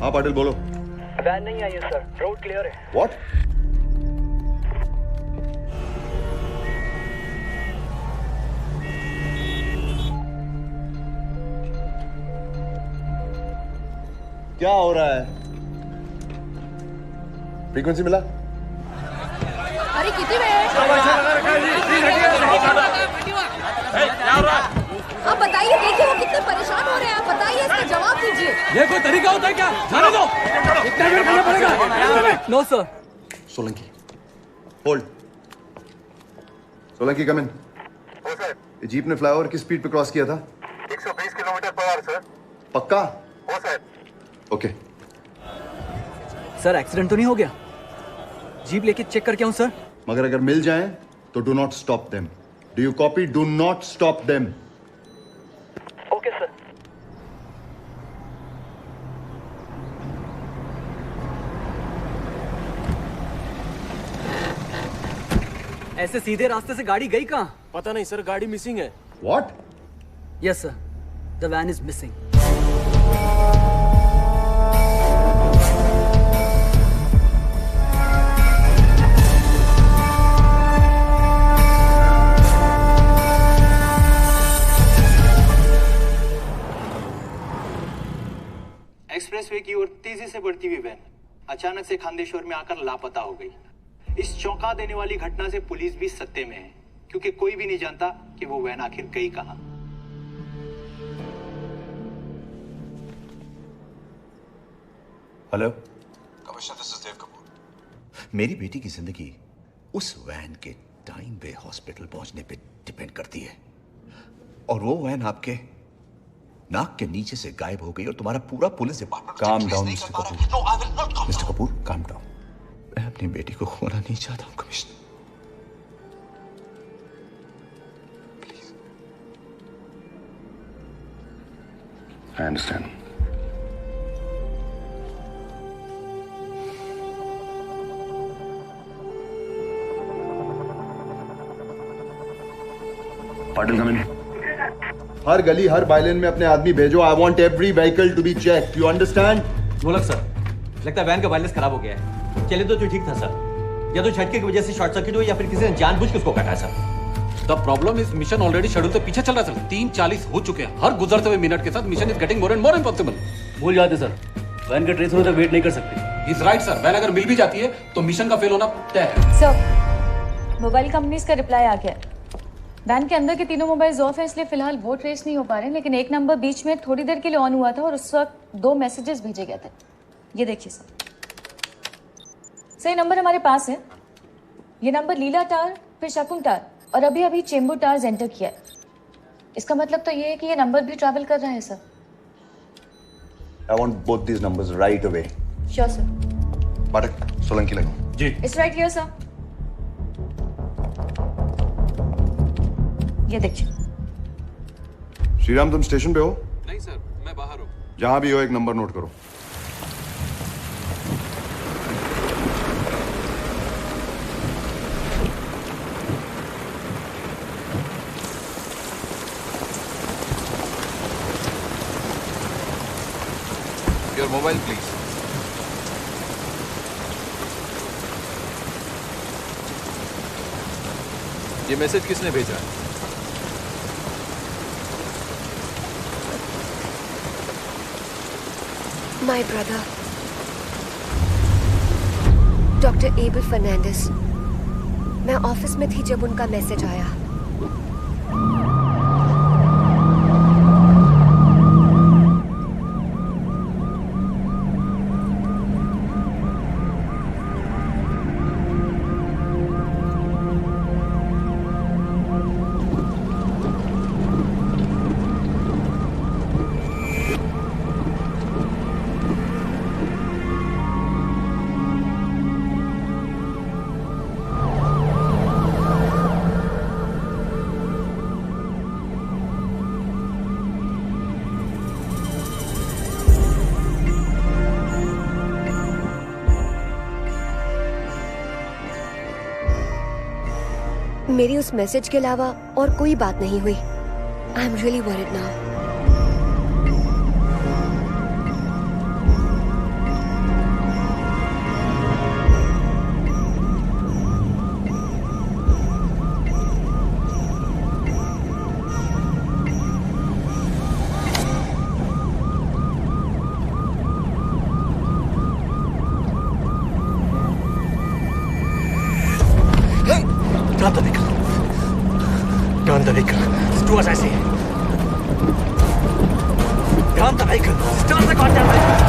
हाँ पाटिल बोलो।
वैन नहीं आई है सर, रोड क्लियर है।
व्हाट? क्या हो रहा है? फ्रीक्वेंसी मिला?
अरे कितनी वेट? आप बताइए, देखिए वो कितने परेशान हो रहे हैं। आप बताइए, इसका जवाब दीजिए।
ये कोई तरीका होता है क्या? जाने दो। इतना वेट करना पड़ेगा।
No sir.
Solanki hold. Solanki come in. Jeep ने फ्लाईओवर की स्पीड पे क्रॉस किया था?
120 किलोमीटर पर आवर सर।
पक्का?
हो सर।
ओके।
सर एक्सीडेंट तो नहीं हो गया? जीप लेके चेक करके आऊं सर?
मगर अगर मिल जाए तो do not stop them. Do you copy? Do not stop them.
Okay sir. ऐसे सीधे रास्ते से गाड़ी गई कहां?
पता नहीं सर, गाड़ी मिसिंग है।
What?
Yes sir, the van is missing.
Expressway की ओर तेजी से बढ़ती हुई वैन अचानक से खांदेश्वर में आकर लापता हो गई। इस चौंका देने वाली घटना से पुलिस भी सत्ते में है, क्योंकि कोई भी नहीं जानता कि वो वैन आखिर गई कहां।
हेलो
कमिश्नर, दिस इज देव कपूर।
मेरी बेटी की जिंदगी उस वैन के टाइम पे हॉस्पिटल पहुंचने पे डिपेंड करती है, और वो वैन आपके नाक के नीचे से गायब हो गई और तुम्हारा पूरा police department.
Calm down mister Kapoor.
Mister Kapoor calm down. मैं अपनी बेटी को खोना नहीं चाहता हूं commissioner.
I understand. Patil come in.
हर गली हर बाइलेन में अपने आदमी भेजो। I want every vehicle to be check. You understand?
Golak sir, लगता है वैन का वायरलेस खराब हो गया है। चले तो ठीक था सर, या तो झटके की वजह से शॉर्ट सर्किट हुई या फिर किसी ने जानबूझ के उसको काटा है sir.
The problem is mission already schedule से पीछे चल रहा है सर। 3:40 हो चुके हैं। हर गुजरते हुए मिनट के साथ mission is getting more and more impossible.
भूल जाते सर, वैन का ट्रेस होने तक वेट नहीं कर सकते।
Is right sir. वैन अगर मिल भी जाती है तो मिशन का फेल होना तय है।
सर, मोबाइल कंपनीज का रिप्लाई आ गया। वैन के अंदर के तीनों मोबाइल्स ऑफ है, इसलिए फिलहाल वो ट्रेस नहीं हो पा रहे, लेकिन एक नंबर बीच में थोड़ी देर के लिए ऑन हुआ था और उस वक्त 2 मैसेजेस भेजे गए थे। ये देखिए सर, सही नंबर हमारे पास है। ये नंबर लीला टार, फिर शकुन टार और अभी अभी चेंबूर टार्स एंटर किया है। इसका मतलब तो ये है कि ये नंबर भी ट्रैवल कर रहा है sir.
I want both these numbers right away.
Sure sir.
Pathak Solanki लगाओ।
जी।
It's right here sir. ये देखिए।
श्रीराम तुम स्टेशन पे हो?
नहीं सर, मैं बाहर हूँ।
जहां भी हो एक नंबर नोट करो।
Your mobile please.
ये मैसेज किसने भेजा?
My brother, doctor Abel Fernandes. मैं ऑफिस में थी जब उनका मैसेज आया। मेरी उस मैसेज के अलावा और कोई बात नहीं हुई। I am really worried now.
Turn the vehicle. Do as I say. Turn the vehicle. Start the goddamn vehicle.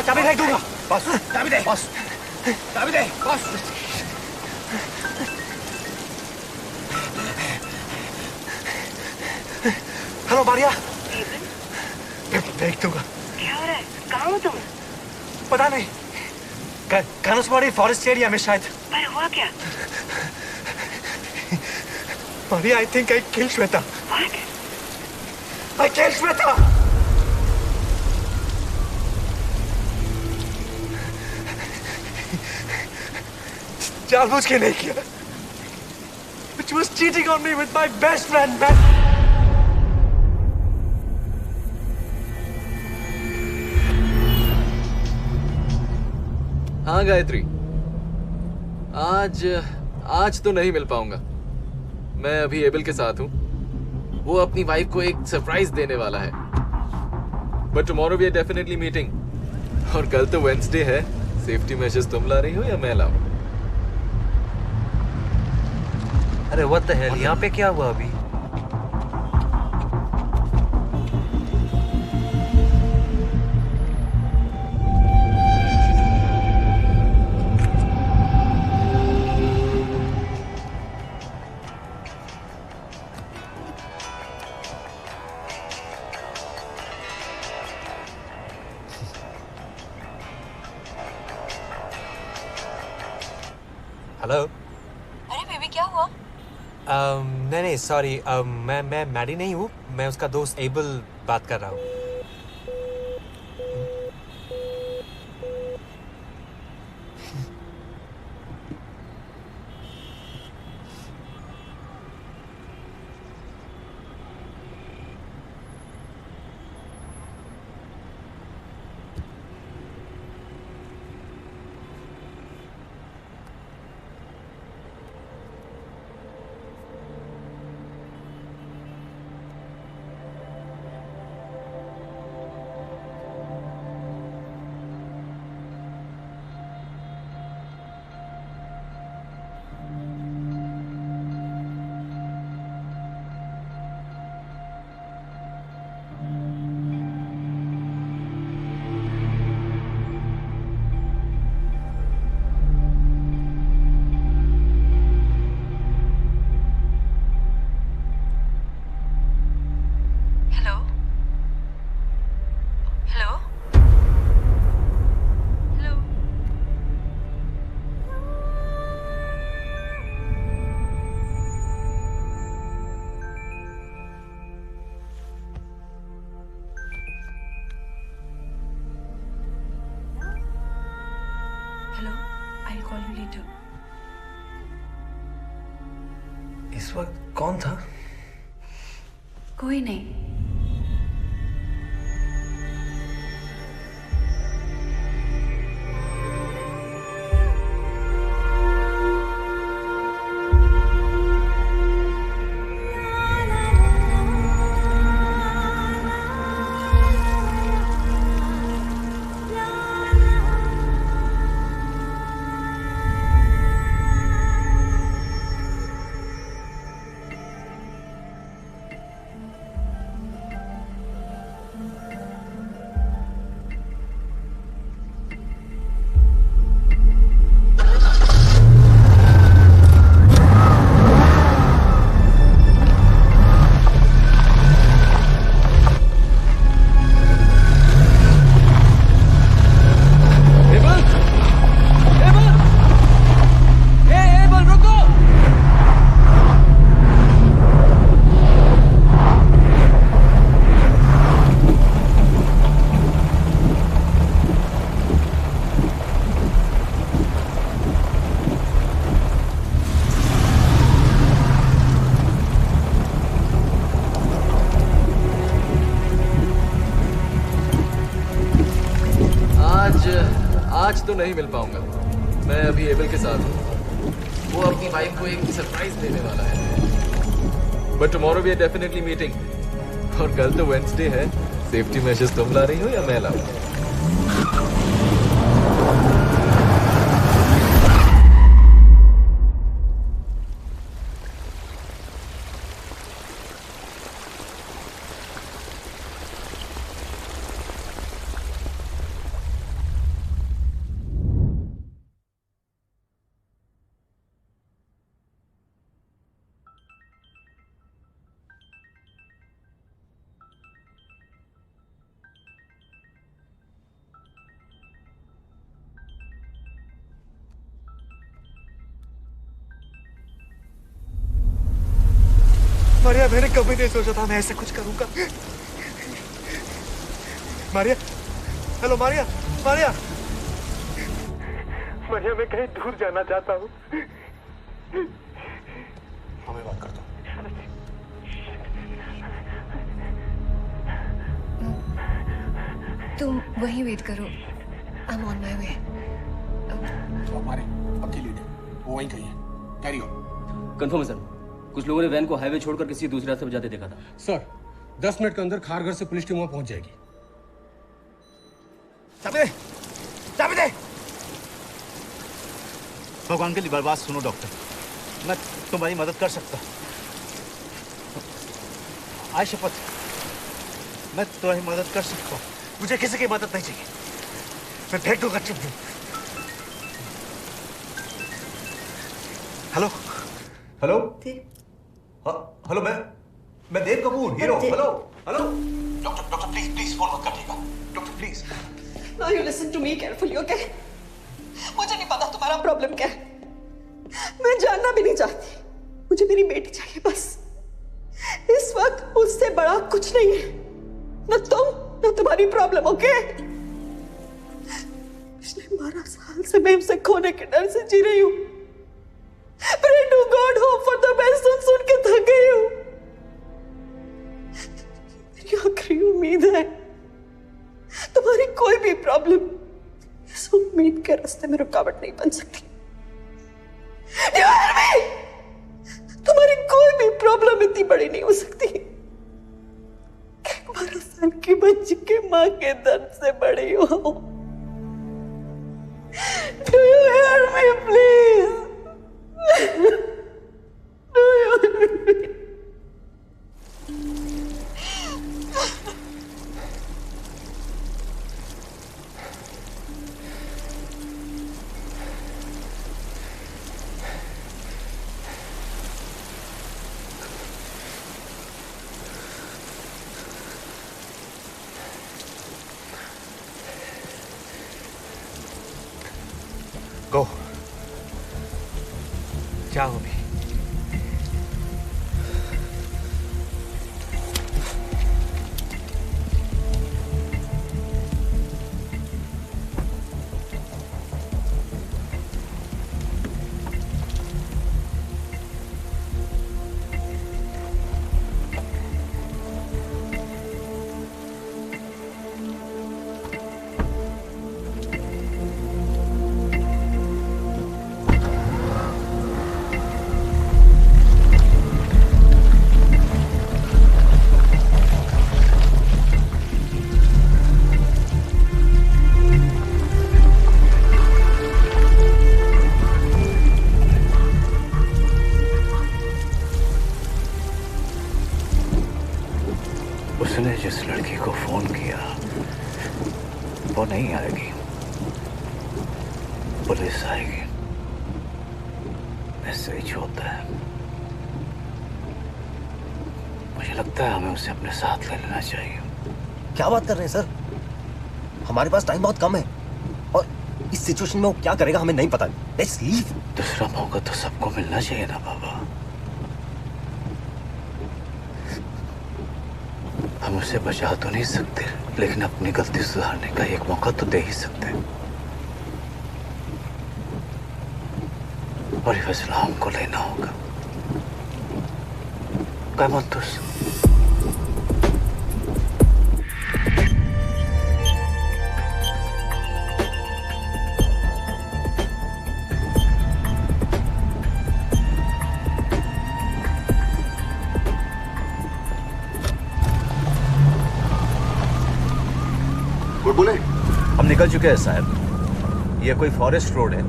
चाबी फेंक दूंगा।
बस
चाबी दे।
बस
चाबी दे।
बस।
हेलो मारिया। फेंक दूंगा।
क्या हो रहा है? कहाँ हो तुम?
पता नहीं, कानसवाड़ी फॉरेस्ट एरिया में शायद।
पर हुआ क्या?
Maria, I think I kill Shweta.
What?
I killed Shweta! जानबूझ के नहीं किया। She was cheating on me with my best friend, man.
हाँ गायत्री, आज तो नहीं मिल पाऊंगा। मैं अभी एबल के साथ हूँ। वो अपनी वाइफ को एक सरप्राइज देने वाला है। But tomorrow we are definitely meeting. और कल तो वेडनेसडे है। सेफ्टी मेजर्स तुम ला रही हो या मैं लाऊं?
अरे व्हाट द हेल, यहाँ पे क्या हुआ अभी? हेलो।
अरे बेबी क्या हुआ?
नहीं सॉरी, मैं मैडी नहीं हूँ, मैं उसका दोस्त एबल बात कर रहा हूँ। इस वक्त कौन था?
कोई नहीं।
आज तो नहीं मिल पाऊंगा। मैं अभी एबल के साथ हूँ। वो अपनी वाइफ को एक सरप्राइज देने वाला है। But tomorrow we are definitely meeting. और कल तो वेडनेसडे है। सेफ्टी मेजर्स तुम ला रही हो या मैं लाऊं?
मैंने कभी नहीं सोचा था मैं ऐसा कुछ करूंगा। मारिया, हेलो मारिया, मारिया, मारिया मैं कहीं दूर जाना चाहता हूँ। हमें बात करता हूँ।
तुम वहीं वेट करो, I am on my way.
हमारे पक्की लीड है, वो वहीं कहीं है। Carry on.
कंफर्म है सर, कुछ लोगों ने वैन को हाईवे छोड़कर किसी दूसरे रास्ते पर जाते देखा था।
सर 10 मिनट के अंदर खारघर से पुलिस टीम वहां पहुंच जाएगी।
चाबी दे, चाबी दे। भगवान के लिए बर्बाद सुनो डॉक्टर, मैं तुम्हारी मदद कर सकता। आज शपथ मैं तुम्हारी मदद कर सकता हूँ। मुझे किसी की मदद नहीं चाहिए, मैं फेंक दूंगा चिप।
हेलो हेलो हाँ हेलो, मैं Dev Kapoor, hero. Hello hello doctor please please phone मत काटिएगा doctor please.
Now you listen to me carefully, okay? मुझे नहीं पता तुम्हारा प्रॉब्लम क्या है, मैं जानना भी नहीं चाहती। मुझे मेरी बेटी चाहिए बस। इस वक्त उससे बड़ा कुछ नहीं है, न तुम न तुम्हारी प्रॉब्लम, ओके? पिछले 12 साल से मैं उसे खोने के डर से जी रही हूँ। Pray to God, hope for the best सुन के थक गई हूँ। मेरी आखिरी उम्मीद है। तुम्हारी कोई भी प्रॉब्लम इस उम्मीद के रास्ते में रुकावट नहीं बन सकती। तुम्हारी कोई भी प्रॉब्लम इतनी बड़ी नहीं हो सकती। 12 साल की बच्ची के मां के दर्द से बड़ी हो। Do you hear me, please? Do you hear me?
गो जाओ अभी। उसने जिस लड़की को फोन किया वो नहीं आएगी, पुलिस आएगी। ऐसे ही होता है। मुझे लगता है हमें उसे अपने साथ ले लेना चाहिए।
क्या बात कर रहे हैं सर, हमारे पास टाइम बहुत कम है और इस सिचुएशन में वो क्या करेगा हमें नहीं पता। Let's leave.
दूसरा मौका तो सबको मिलना चाहिए ना बाबा। हम उसे बचा तो नहीं सकते, लेकिन अपनी गलती सुधारने का एक मौका तो दे ही सकते हैं। और ये फैसला हमको लेना होगा। क्या बोलते हो?
बोले
हम निकल चुके हैं साहब। ये कोई फॉरेस्ट रोड है,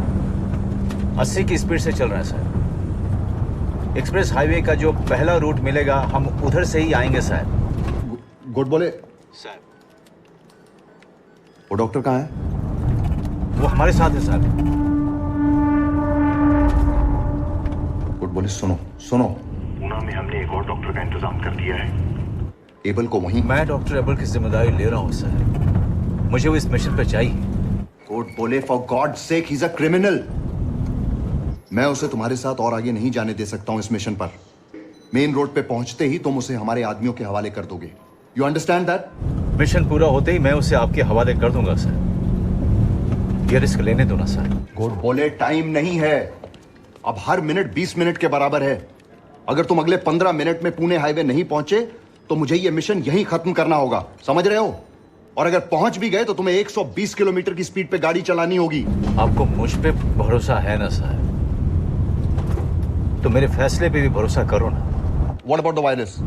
80 की स्पीड से चल रहा है साहब। एक्सप्रेस हाईवे का जो पहला रूट मिलेगा हम उधर से ही आएंगे साहब।
गुड बोले
साहब।
वो डॉक्टर कहाँ है?
वो हमारे साथ है साहब।
गुड बोले सुनो सुनो,
पूना में हमने एक और डॉक्टर का इंतजाम कर दिया है।
एबल को वहीं।
मैं डॉक्टर एबल की जिम्मेदारी ले रहा हूँ सर। मुझे वो इस मिशन पे चाहिए।
गुड बोले for God sake, he is a criminal. मैं उसे तुम्हारे साथ और आगे नहीं जाने दे सकता हूं इस मिशन पर। मेन रोड पे पहुंचते ही तुम उसे हमारे आदमियों के हवाले कर दोगे। You understand that?
मिशन पूरा होते ही मैं उसे आपके हवाले कर दूंगा सर। ये रिस्क लेने दो ना सर।
गुड बोले, टाइम नहीं है। अब हर मिनट 20 मिनट के बराबर है। अगर तुम अगले 15 मिनट में पुणे हाईवे नहीं पहुंचे तो मुझे ये मिशन यहीं खत्म करना होगा, समझ रहे हो? और अगर पहुंच भी गए तो तुम्हें 120 किलोमीटर की स्पीड पे गाड़ी चलानी होगी।
आपको मुझ पे भरोसा है ना सर? तो मेरे फैसले पे भी भरोसा करो ना।
What about the wireless?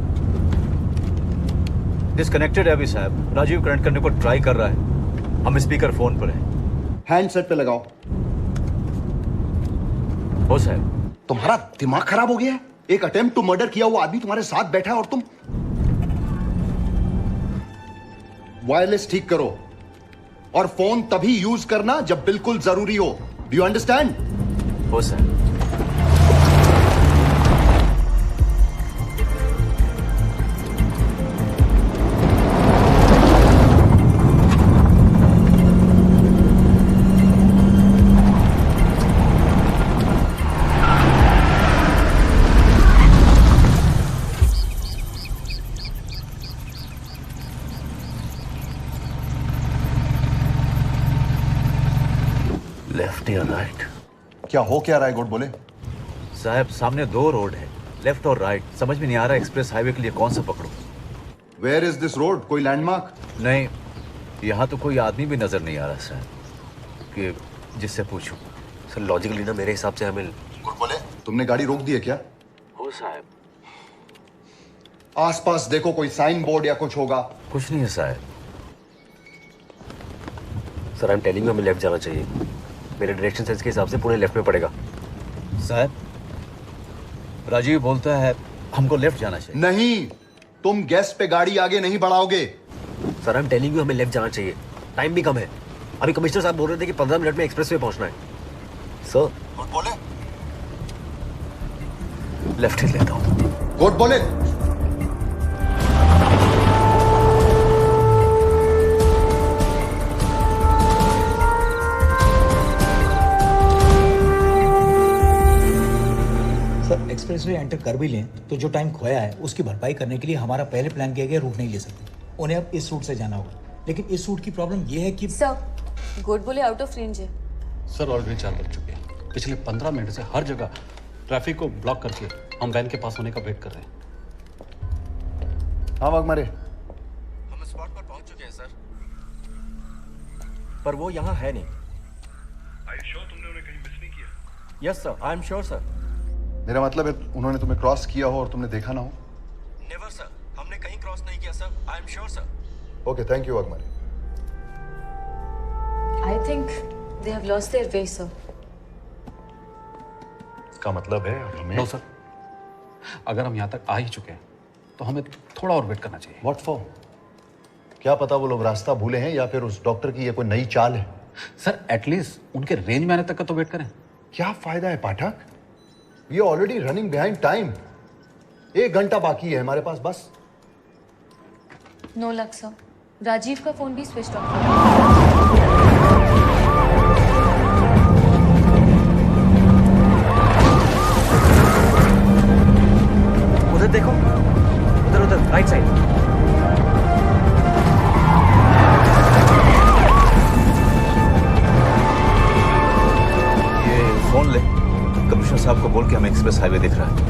Disconnected है अभी साहब। राजीव कनेक्ट करने को ट्राई कर रहा है। हम स्पीकर फोन पर हैं।
हैंडसेट पे लगाओ।
हो साहब।
तुम्हारा दिमाग खराब हो गया है? एक अटेम्प्ट टू मर्डर किया हुआ आदमी तुम्हारे साथ बैठा है और तुम वायरलेस ठीक करो और फोन तभी यूज करना जब बिल्कुल जरूरी हो। Do you understand?
हो सर। लेफ्ट या राइट?
क्या हो क्या रहा है? गुड बोले
साहब, सामने दो रोड है, लेफ्ट और राइट। समझ में नहीं आ रहा एक्सप्रेस हाईवे के लिए कौन सा पकड़ूं।
Where is this road? कोई लैंडमार्क?
नहीं, यहाँ तो कोई आदमी भी नजर नहीं आ रहा सर कि जिससे पूछूं।
सर लॉजिकली ना मेरे हिसाब से हमें। गुड बोले, तुमने गाड़ी रोक दी है क्या?
हो साहब।
आसपास देखो, कोई साइन बोर्ड या कुछ होगा?
कुछ नहीं है साहब।
Sir I am telling you, हमें लेफ्ट जाना चाहिए। मेरे डायरेक्शन सेंस के हिसाब से पुणे लेफ्ट में पड़ेगा।
साहब, राजीव बोलता है हमको लेफ्ट जाना चाहिए।
नहीं, तुम गैस पे गाड़ी आगे नहीं बढ़ाओगे।
Sir I am telling you, हमें लेफ्ट जाना चाहिए। टाइम भी कम है। अभी कमिश्नर साहब बोल रहे थे कि 15 मिनट में एक्सप्रेस वे पहुंचना है। सर
गुड बोले,
लेफ्ट ही लेता हूँ।
गुड बोले।
एक्सप्रेसवे एंटर कर भी लें तो जो टाइम खोया है उसकी भरपाई करने के लिए हमारा पहले प्लान किया गया रूट नहीं ले सकते। उन्हें अब इस रूट से जाना होगा, लेकिन इस रूट की प्रॉब्लम यह है कि
सर गुड बोले आउट ऑफ रेंज है।
सर ऑलरेडी 4 बज चुके हैं। पिछले 15 मिनट से हर जगह ट्रैफिक को ब्लॉक करके हम वैन के पास होने का वेट कर रहे हैं।
हाँ वाघमारे,
हम स्पॉट पर पहुंच चुके हैं सर, पर वो यहाँ है नहीं।
Are you sure तुमने उन्हें कहीं मिस नहीं किया?
Yes sir, I am sure sir.
मेरा मतलब है उन्होंने तुम्हें क्रॉस किया हो और तुमने देखा ना हो।
नेवर सर, हमने कहीं क्रॉस नहीं किया sir. I am sure sir.
Okay, thank you Waghmare.
I think they have lost their way sir.
इसका मतलब है हमें।
नो सर, अगर हम यहाँ तक आ ही चुके हैं तो हमें थोड़ा और वेट करना चाहिए।
What for? क्या पता वो लोग रास्ता भूले हैं या फिर उस डॉक्टर की ये कोई नई चाल है।
सर एटलीस्ट उनके रेंज में आने तक का तो वेट करें।
क्या फायदा है Pathak? We are already running behind time. 1 घंटा बाकी है हमारे पास बस।
नो लक सर, राजीव का फोन भी स्विच ऑफ है।
उधर देखो, उधर उधर राइट साइड।
ये फोन ले, कमिश्नर साहब को बोल के हमें एक्सप्रेस हाईवे दिख रहा है।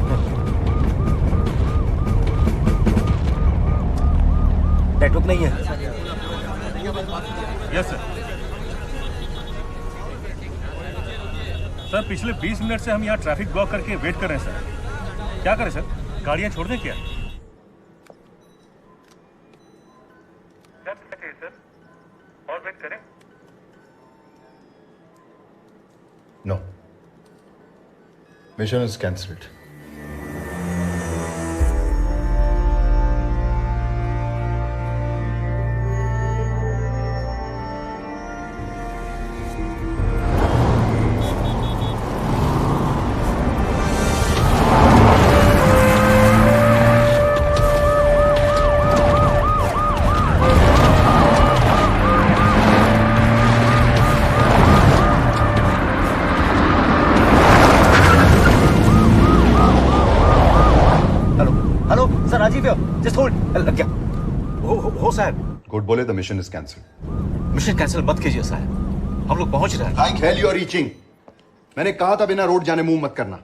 नेटवर्क नहीं है।
Yes sir. सर पिछले 20 मिनट से हम यहाँ ट्रैफिक ब्लॉक करके वेट कर रहे हैं सर। क्या करें सर, गाड़ियाँ छोड़ दें क्या?
सर और वेट करें?
No, mission is cancelled.
Just hold. क्या हो साहब?
Godbole the mission is cancel.
Mission cancel मत कीजिए साहब, हम लोग पहुंच रहे हैं।
Like hell you are reaching. मैंने कहा था बिना रोड जाने मुंह मत करना।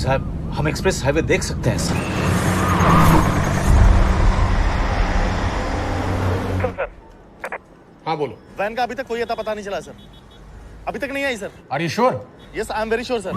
साहब हम एक्सप्रेस हाईवे देख सकते हैं सर।
हाँ बोलो।
वैन का अभी तक कोई अता पता नहीं चला सर, अभी तक नहीं आई sir.
Are you sure?
Yes I am very sure sir.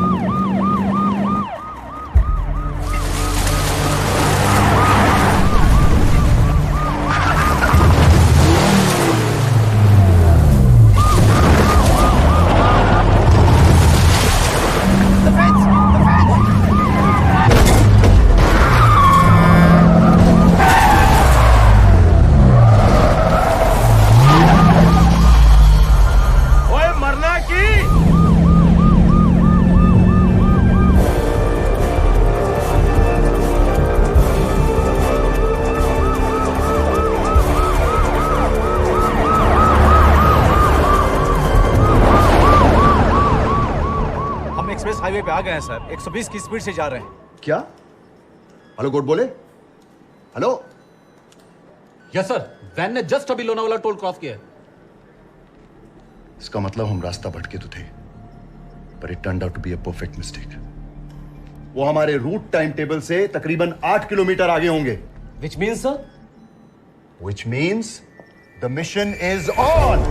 Highway पे आ गए हैं सर, 120 की स्पीड से जा रहे हैं।
क्या? हेलो गुड बोले। हेलो
यस सर, वैन ने जस्ट अभी लोनावाला टोल क्रॉस किया है।
इसका मतलब हम रास्ता भटके तो थे, पर it turned out to be a perfect mistake. वो हमारे रूट टाइम टेबल से तकरीबन 8 किलोमीटर आगे होंगे।
Which means sir?
Which means the mission is on.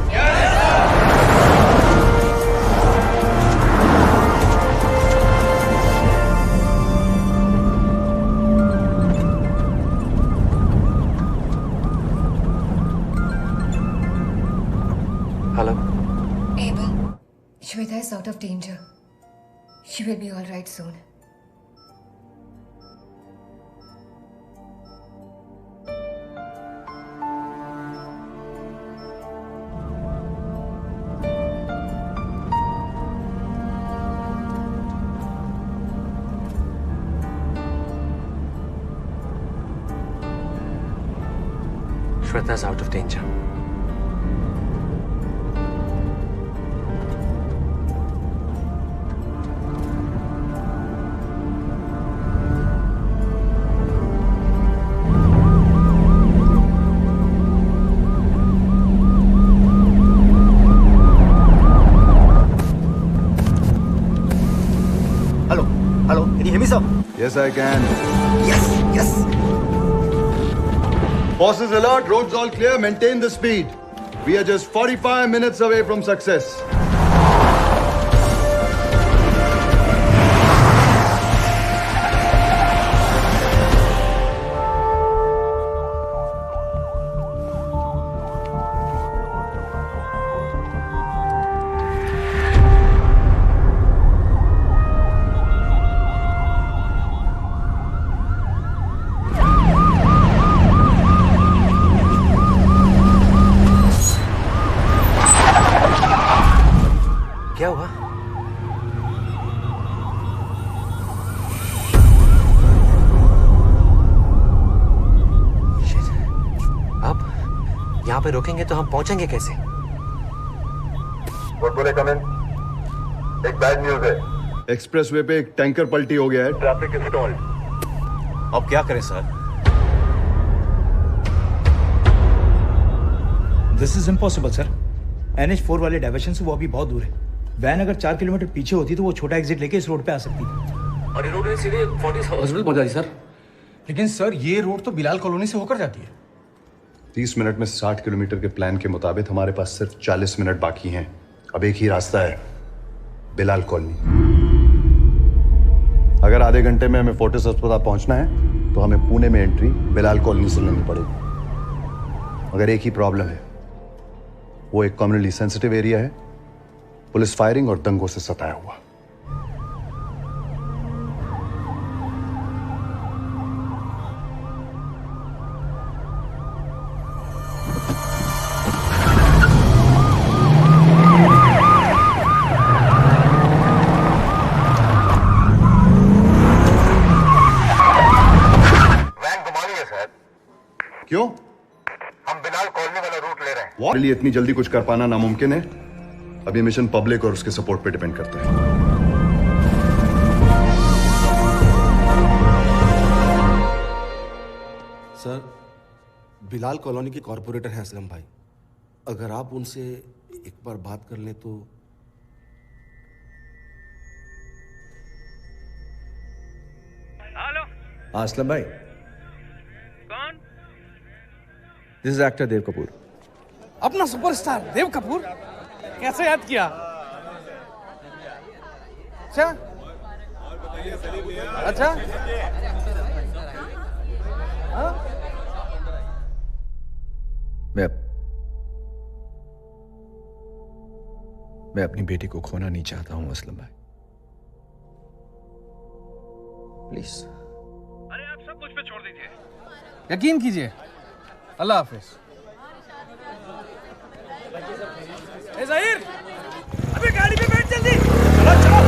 Hello.
Abel, Shweta is out of danger. She will be all right soon.
Shweta is out of danger.
Hello, can you hear me, sir?
Yes, I can.
Yes, yes.
Bosses alert, roads all clear, maintain the speed. We are just 45 minutes away from success.
क्या हुआ? Shit. अब यहाँ पे रोकेंगे तो हम पहुंचेंगे कैसे?
गुड बोले कम इन। एक बैड न्यूज है। एक्सप्रेसवे पे एक टैंकर पलटी हो गया है। Traffic is stalled.
अब क्या करें sir?
This is impossible sir. NH4 वाले डाइवर्शन से वो अभी बहुत दूर है। वैन अगर 4 किलोमीटर पीछे होती तो वो छोटा एग्जिट लेके इस रोड पे आ सकती थी।
और ये रोड सीधे फोर्टिस हॉस्पिटल पहुंच जाती सर।
लेकिन सर ये रोड तो बिलाल कॉलोनी से होकर जाती है।
30 मिनट में 60 किलोमीटर के प्लान के मुताबिक हमारे पास सिर्फ 40 मिनट बाकी हैं। अब एक ही रास्ता है, बिलाल कॉलोनी। अगर आधे घंटे में हमें फोर्टिस अस्पताल पहुंचना है तो हमें पुणे में एंट्री बिलाल कॉलोनी से लेनी पड़ेगी। मगर एक ही प्रॉब्लम है, वो एक कम्युनिटी सेंसिटिव एरिया है, पुलिस फायरिंग और दंगों से सताया हुआ।
वैन घुमानी है सर।
क्यों?
हम बिलाल कॉलोनी वाला रूट ले रहे हैं।
मेरे लिए इतनी जल्दी कुछ कर पाना नामुमकिन है। अब ये मिशन पब्लिक और उसके सपोर्ट पे डिपेंड करता है।
सर, बिलाल कॉलोनी के कॉरपोरेटर हैं असलम भाई। अगर आप उनसे एक बार बात कर लें तो।
हेलो।
असलम भाई,
कौन?
दिस इज एक्टर देव कपूर।
अपना सुपरस्टार देव कपूर कैसे याद किया? अच्छा अच्छा हाँ?
मैं अपनी बेटी को खोना नहीं चाहता हूं असलम भाई, प्लीज।
अरे आप सब मुझ पे छोड़ दीजिए, यकीन कीजिए। अल्लाह हाफिज। ए ज़हीर, अबे गाड़ी पे बैठ जल्दी। चलो चलो।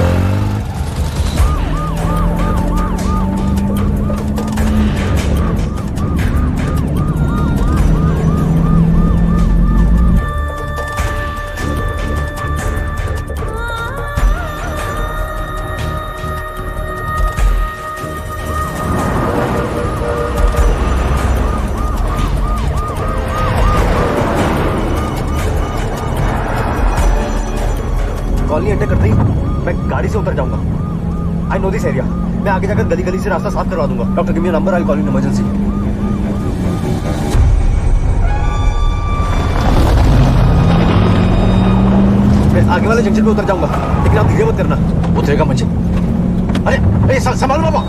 कॉलोनी एंटर करते ही मैं गाड़ी से उतर जाऊंगा। I know this area. मैं आगे जाकर गली गली से रास्ता साफ करवा दूंगा। Doctor give me number, I call in emergency. मैं आगे वाले जंक्शन पे उतर जाऊंगा, लेकिन आप धीरे मत करना।
उतरेगा मुझे।
अरे संभालो बाबा।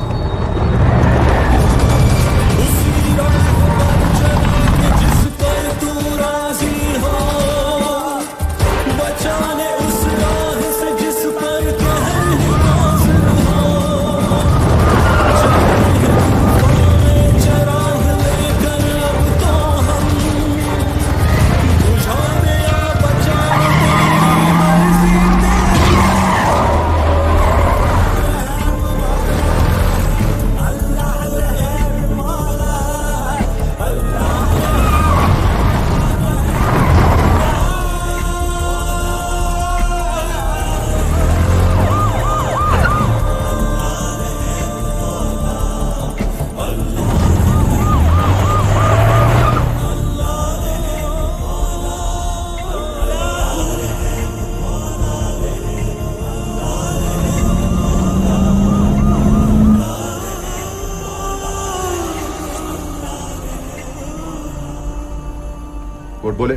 बोले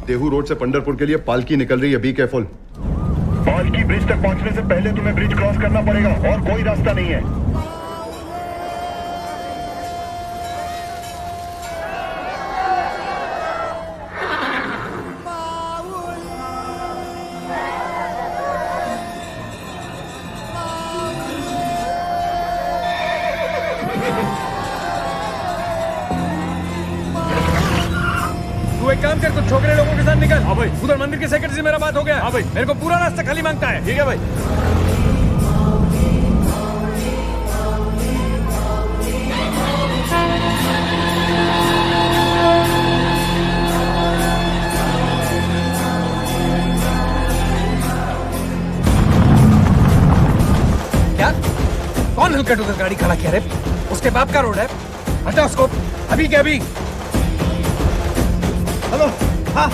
देहू रोड से पंडरपुर के लिए पालकी निकल रही है, बी केयरफुल।
पालकी ब्रिज तक पहुंचने से पहले तुम्हें ब्रिज क्रॉस करना पड़ेगा और कोई रास्ता नहीं है।
तू एक काम कर, कुछ छोकरे लोगों के साथ निकल। हाँ भाई। उधर मंदिर के सेक्रेटरी से मेरा बात हो गया। हाँ भाई। मेरे को पूरा रास्ता खाली मांगता है। ठीक है भाई। क्या? कौन हल्का उधर गाड़ी खड़ा किया रे? उसके बाप का रोड है। हटा उसको अभी के अभी।
हेलो। हाँ,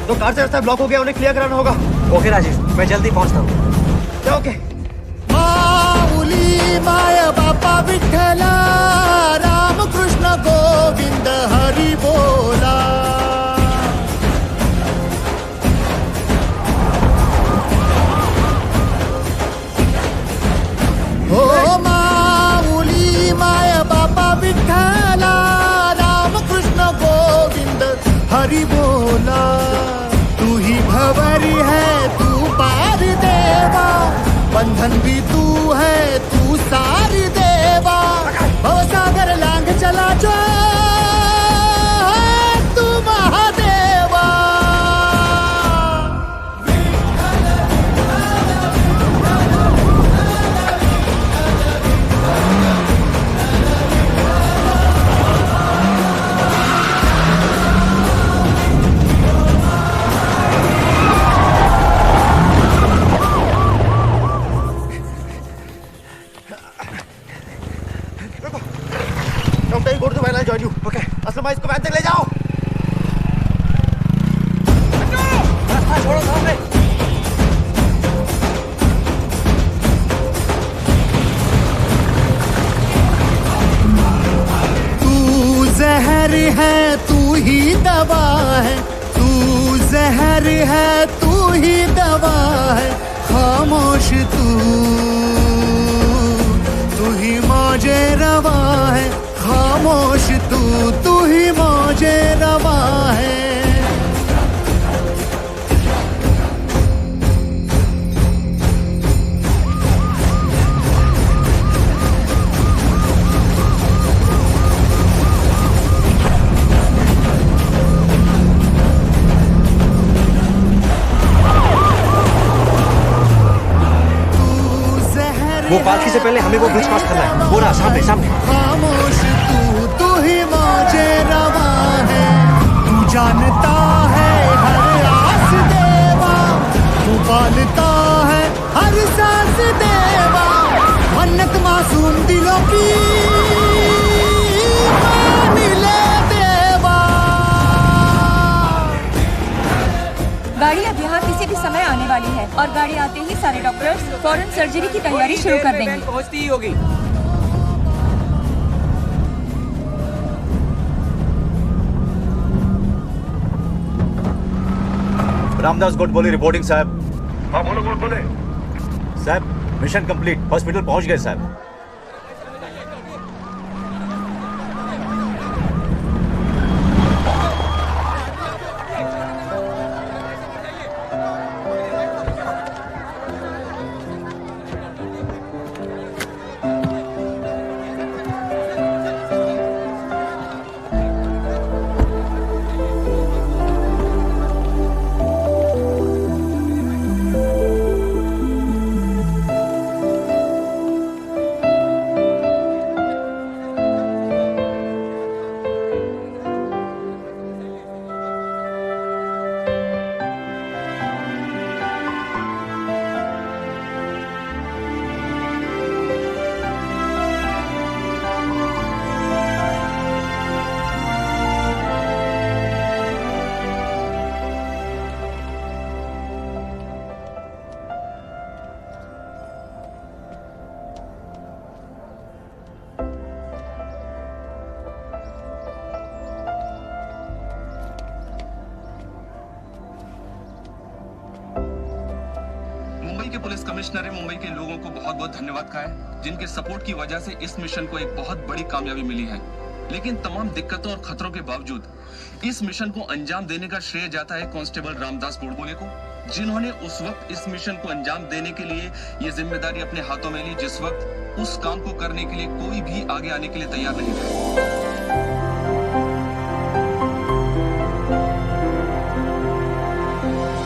तो कार से रास्ता ब्लॉक हो गया, उन्हें क्लियर कराना होगा। ओके राजेश, मैं जल्दी पहुंचता हूँ। ओके।
माऊली माय बापा विठ्ठला, राम कृष्ण गोविंद हरी बोला। हो माऊली माय बापा विठ्ठला, राम कृष्ण गोविंद हरि बोला। तू ही भंवरी है, तू पार देवा, बंधन भी तू है, तू सारी देवा। भवसागर लांग चला जो तू महादेवा। ही दवा है, तू जहर है तू ही दवा है, खामोश तू ही मौजे रवा है, खामोश तू ही मौजे रवा है।
वो पालकी से पहले हमें वो ब्रिज क्रॉस करना है। वो रहा सामने सामने।
खामोश तू ही मौजे रवा है, तू जानता है हर आस देवा, तू पालता है हर सांस देवा, मन्नत मासूम दिलों की मान ले देवा।
गाड़ी अब यहाँ किसी भी समय आने वाली है और गाड़ी आते ही सारे डॉक्टर्स फौरन सर्जरी की तैयारी शुरू कर देंगे।
पहुँचती ही होगी।
रामदास गोडबोले रिपोर्टिंग साहब।
हाँ बोलो गोडबोले।
साहब मिशन कंप्लीट, हॉस्पिटल पहुंच गए साहब।
मुंबई के पुलिस कमिश्नर ने मुंबई के लोगों को बहुत बहुत धन्यवाद कहा है, जिनके सपोर्ट की वजह से इस मिशन को एक बहुत बड़ी कामयाबी मिली है। लेकिन तमाम दिक्कतों और खतरों के बावजूद इस मिशन को अंजाम देने का श्रेय जाता है कांस्टेबल रामदास गोडबोले को, जिन्होंने उस वक्त इस मिशन को अंजाम देने के लिए ये जिम्मेदारी अपने हाथों में ली जिस वक्त उस काम को करने के लिए कोई भी आगे आने के लिए तैयार नहीं था।